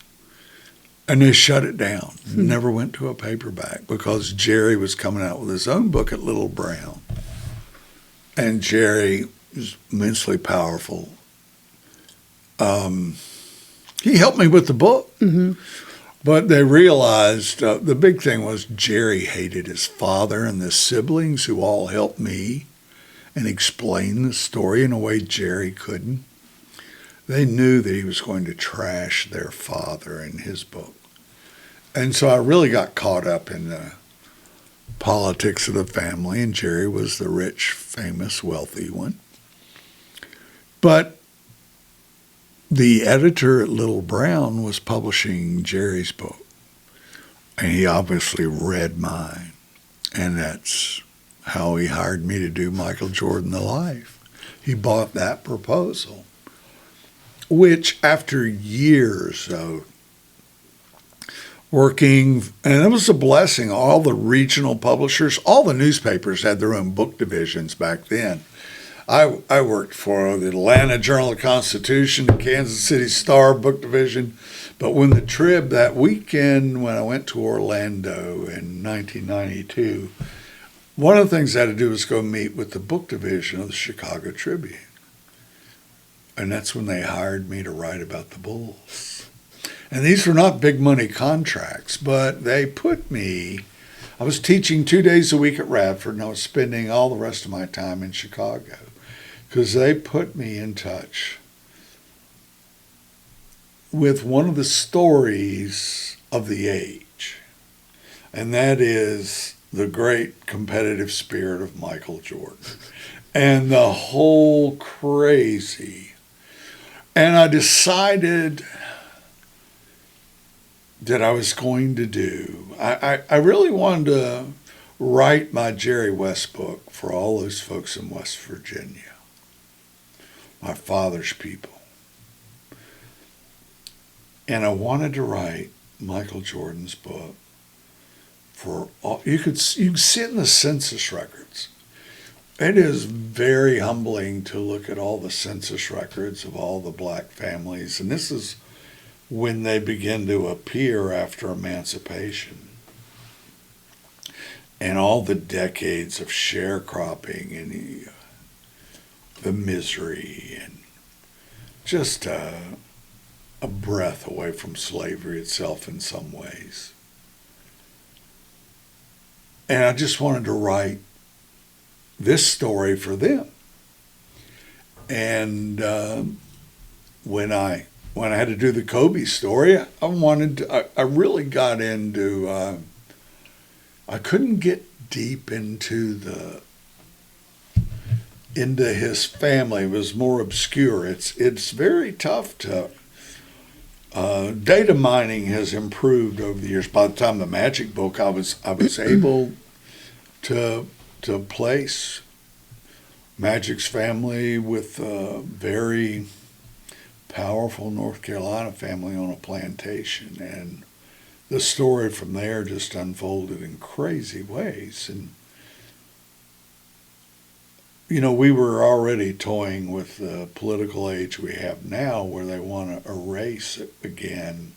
and they shut it down. Never went to a paperback because Jerry was coming out with his own book at Little Brown. And Jerry is immensely powerful. He helped me with the book. But they realized the big thing was Jerry hated his father and the siblings who all helped me and explain the story in a way Jerry couldn't. They knew that he was going to trash their father in his book. And so I really got caught up in the politics of the family, and Jerry was the rich, famous, wealthy one. But the editor at Little Brown was publishing Jerry's book, and he obviously read mine, and that's how he hired me to do Michael Jordan, The Life. He bought that proposal, which after years of working, and it was a blessing. All the regional publishers, all the newspapers had their own book divisions back then. I worked for the Atlanta Journal-Constitution, the Kansas City Star book division. But when the Trib, that weekend when I went to Orlando in 1992, one of the things I had to do was go meet with the book division of the Chicago Tribune. And that's when they hired me to write about the Bulls. And these were not big money contracts, but they put me, I was teaching 2 days a week at Radford, and I was spending all the rest of my time in Chicago, because they put me in touch with one of the stories of the age, and that is the great competitive spirit of Michael Jordan and the whole crazy. And I decided that I was going to do. I really wanted to write my Jerry West book for all those folks in West Virginia, my father's people. And I wanted to write Michael Jordan's book for all. You can see it in the census records. It is very humbling to look at all the census records of all the black families, and this is when they begin to appear after emancipation, and all the decades of sharecropping and the misery, and just a breath away from slavery itself in some ways. And I just wanted to write this story for them. And when I had to do the Kobe story, I really got into, I couldn't get deep into his family. It was more obscure. It's very tough to, data mining has improved over the years. By the time the Magic book, I was able to place Magic's family with a very powerful North Carolina family on a plantation, and the story from there just unfolded in crazy ways. And we were already toying with the political age we have now, where they want to erase again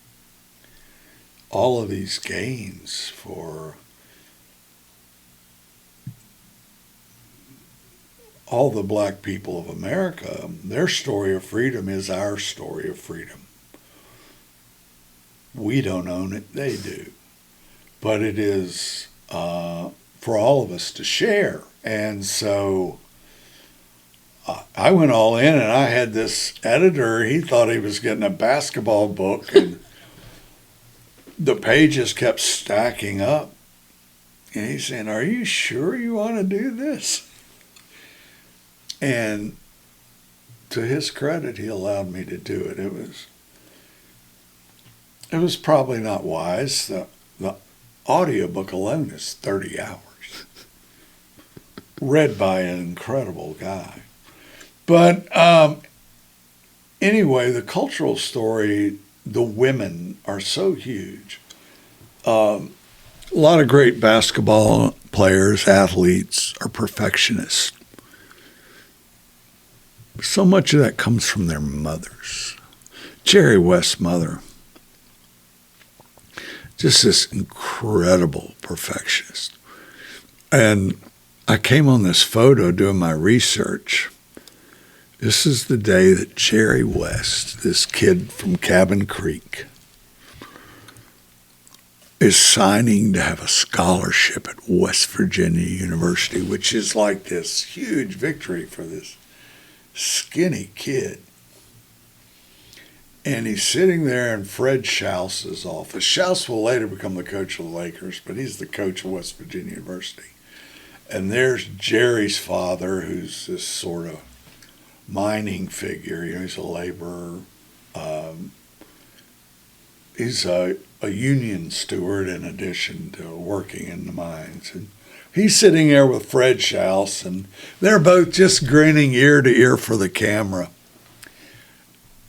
all of these gains for all the black people of America. Their story of freedom is our story of freedom. We don't own it, they do. But it is for all of us to share. And so I went all in, and I had this editor, he thought he was getting a basketball book, and the pages kept stacking up. And he's saying, "Are you sure you want to do this?" And to his credit, he allowed me to do it. It was probably not wise. The audiobook alone is 30 hours, read by an incredible guy. But anyway, the cultural story, the women are so huge. A lot of great basketball players, athletes, are perfectionists. So much of that comes from their mothers. Jerry West's mother, just this incredible perfectionist. And I came on this photo doing my research. This is the day that Jerry West, this kid from Cabin Creek, is signing to have a scholarship at West Virginia University, which is like this huge victory for this skinny kid. And he's sitting there in Fred Schaus's office. Schaus will later become the coach of the Lakers, but he's the coach of West Virginia University. And there's Jerry's father, who's this sort of mining figure. He's a laborer. He's a union steward in addition to working in the mines. And he's sitting there with Fred Schaus, and they're both just grinning ear to ear for the camera.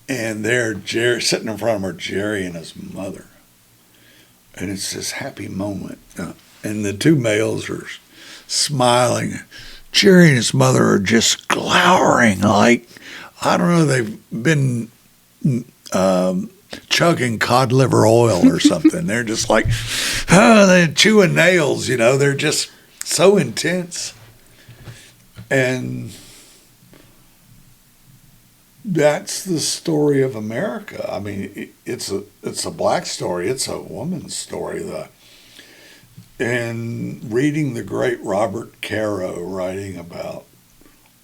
And there, Jerry, sitting in front of him are Jerry and his mother. And it's this happy moment. And the two males are smiling. Jerry and his mother are just glowering like, I don't know, they've been chugging cod liver oil or something. They're just like, they're chewing nails, They're just so intense. And that's the story of America. I mean, it's a black story. It's a woman's story. And reading the great Robert Caro writing about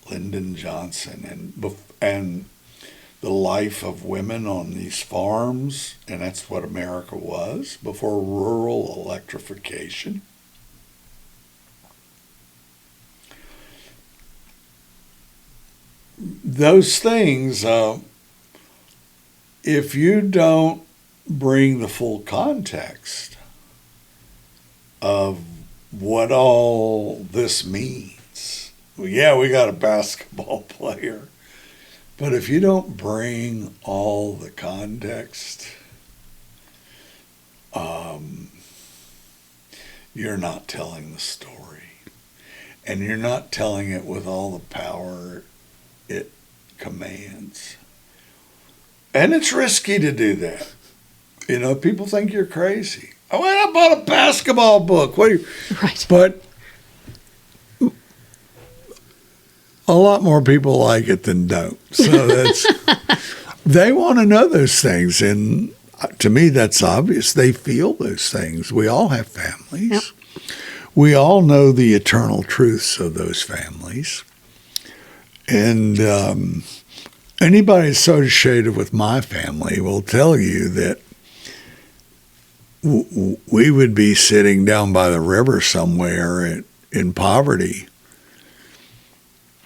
Lyndon Johnson and the life of women on these farms, and that's what America was before rural electrification. Those things, if you don't bring the full context of what all this means, yeah, we got a basketball player, but if you don't bring all the context, you're not telling the story, and you're not telling it with all the power it commands. And it's risky to do that. People think you're crazy. Oh, I bought a basketball book. What are you? Right. But a lot more people like it than don't. So they want to know those things. And to me, that's obvious. They feel those things. We all have families. Yep. We all know the eternal truths of those families. And anybody associated with my family will tell you that we would be sitting down by the river somewhere in poverty.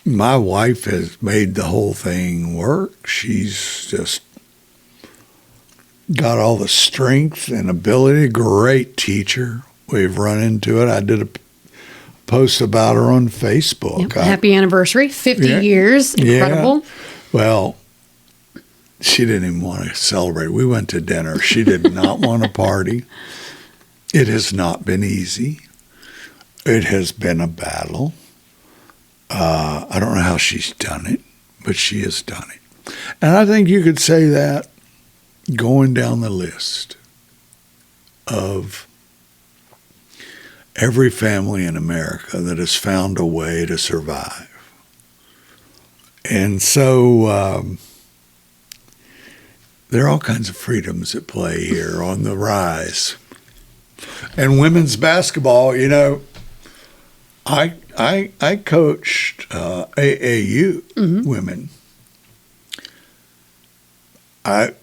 My wife has made the whole thing work. She's just got all the strength and ability. Great teacher. We've run into it. I did a post about her on Facebook. Yep. Happy anniversary, 50 years. Incredible. Yeah. Well, she didn't even want to celebrate. We went to dinner. She did not want to party. It has not been easy. It has been a battle. I don't know how she's done it, but she has done it. And I think you could say that going down the list of every family in America that has found a way to survive. And so there are all kinds of freedoms at play here on the rise. And women's basketball, I coached AAU women. I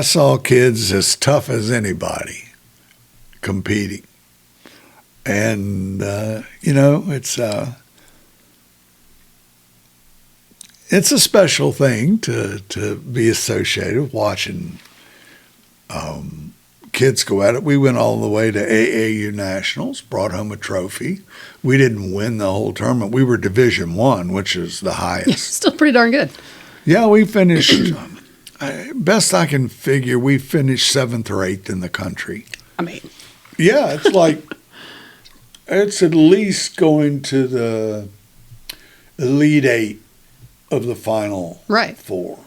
saw kids as tough as anybody competing. And, it's a special thing to be associated with watching kids go at it. We went all the way to AAU Nationals, brought home a trophy. We didn't win the whole tournament. We were Division I, which is the highest. Yeah, still pretty darn good. Yeah, we finished, best I can figure, we finished 7th or 8th in the country. I mean. Yeah, it's like, it's at least going to the Elite Eight of the Final Four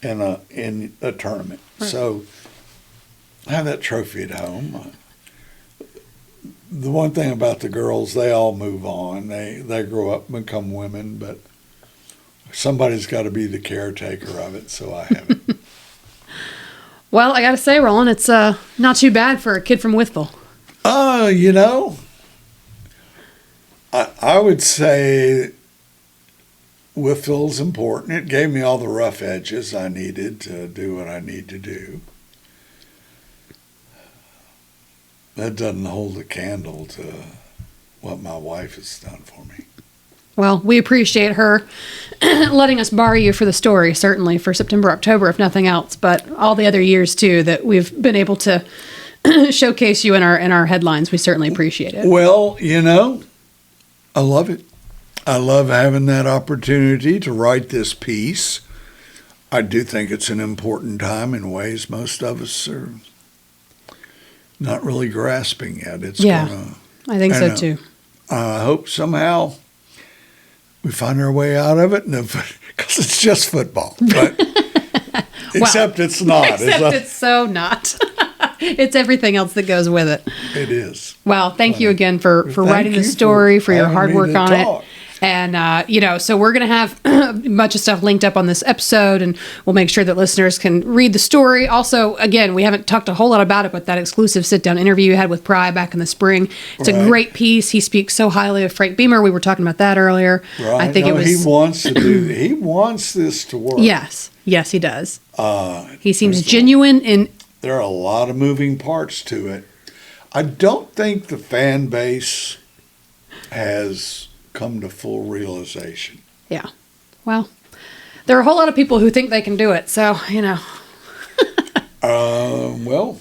in a tournament. Right. So I have that trophy at home. The one thing about the girls, they all move on. They grow up and become women, but somebody's got to be the caretaker of it, so I have it. Well, I got to say, Roland, it's not too bad for a kid from Wytheville. You know, I would say Wytheville's important. It gave me all the rough edges I needed to do what I need to do. That doesn't hold a candle to what my wife has done for me. Well, we appreciate her letting us borrow you for the story, certainly for September, October, if nothing else, but all the other years, too, that we've been able to showcase you in our headlines. We certainly appreciate it. Well, you know, I love it. I love having that opportunity to write this piece. I do think it's an important time in ways most of us are not really grasping yet. I think so too. I hope somehow we find our way out of it, because it's just football. But except it's not. Except it's so not. It's everything else that goes with it. It is. Well, thank you again for writing the story, for your hard work on it. And, so we're going to have a bunch of stuff linked up on this episode, and we'll make sure that listeners can read the story. Also, again, we haven't talked a whole lot about it, but that exclusive sit-down interview you had with Pry back in the spring, it's a great piece. He speaks so highly of Frank Beamer. We were talking about that earlier. Right. I think he wants this to work. Yes, he does. He seems genuine. There are a lot of moving parts to it. I don't think the fan base has come to full realization. Yeah. Well, there are a whole lot of people who think they can do it, so, Well,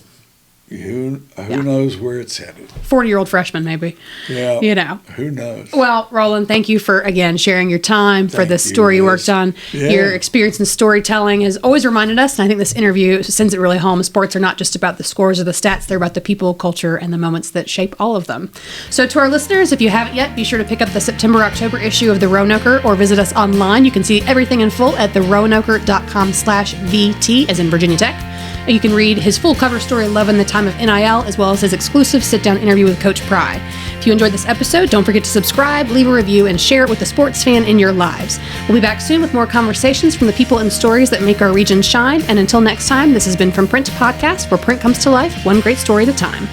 who knows where it's headed? 40-year-old freshman, maybe. Yeah. Who knows? Well, Roland, thank you for, again, sharing your time for this story you worked on. Yeah. Your experience in storytelling has always reminded us, and I think this interview sends it really home. Sports are not just about the scores or the stats. They're about the people, culture, and the moments that shape all of them. So to our listeners, if you haven't yet, be sure to pick up the September-October issue of the Roanoker or visit us online. You can see everything in full at theroanoker.com/VT, as in Virginia Tech. You can read his full cover story, Love in the Time of NIL, as well as his exclusive sit-down interview with Coach Pry. If you enjoyed this episode, don't forget to subscribe, leave a review, and share it with the sports fan in your lives. We'll be back soon with more conversations from the people and stories that make our region shine. And until next time, this has been From Print to Podcast, where print comes to life, one great story at a time.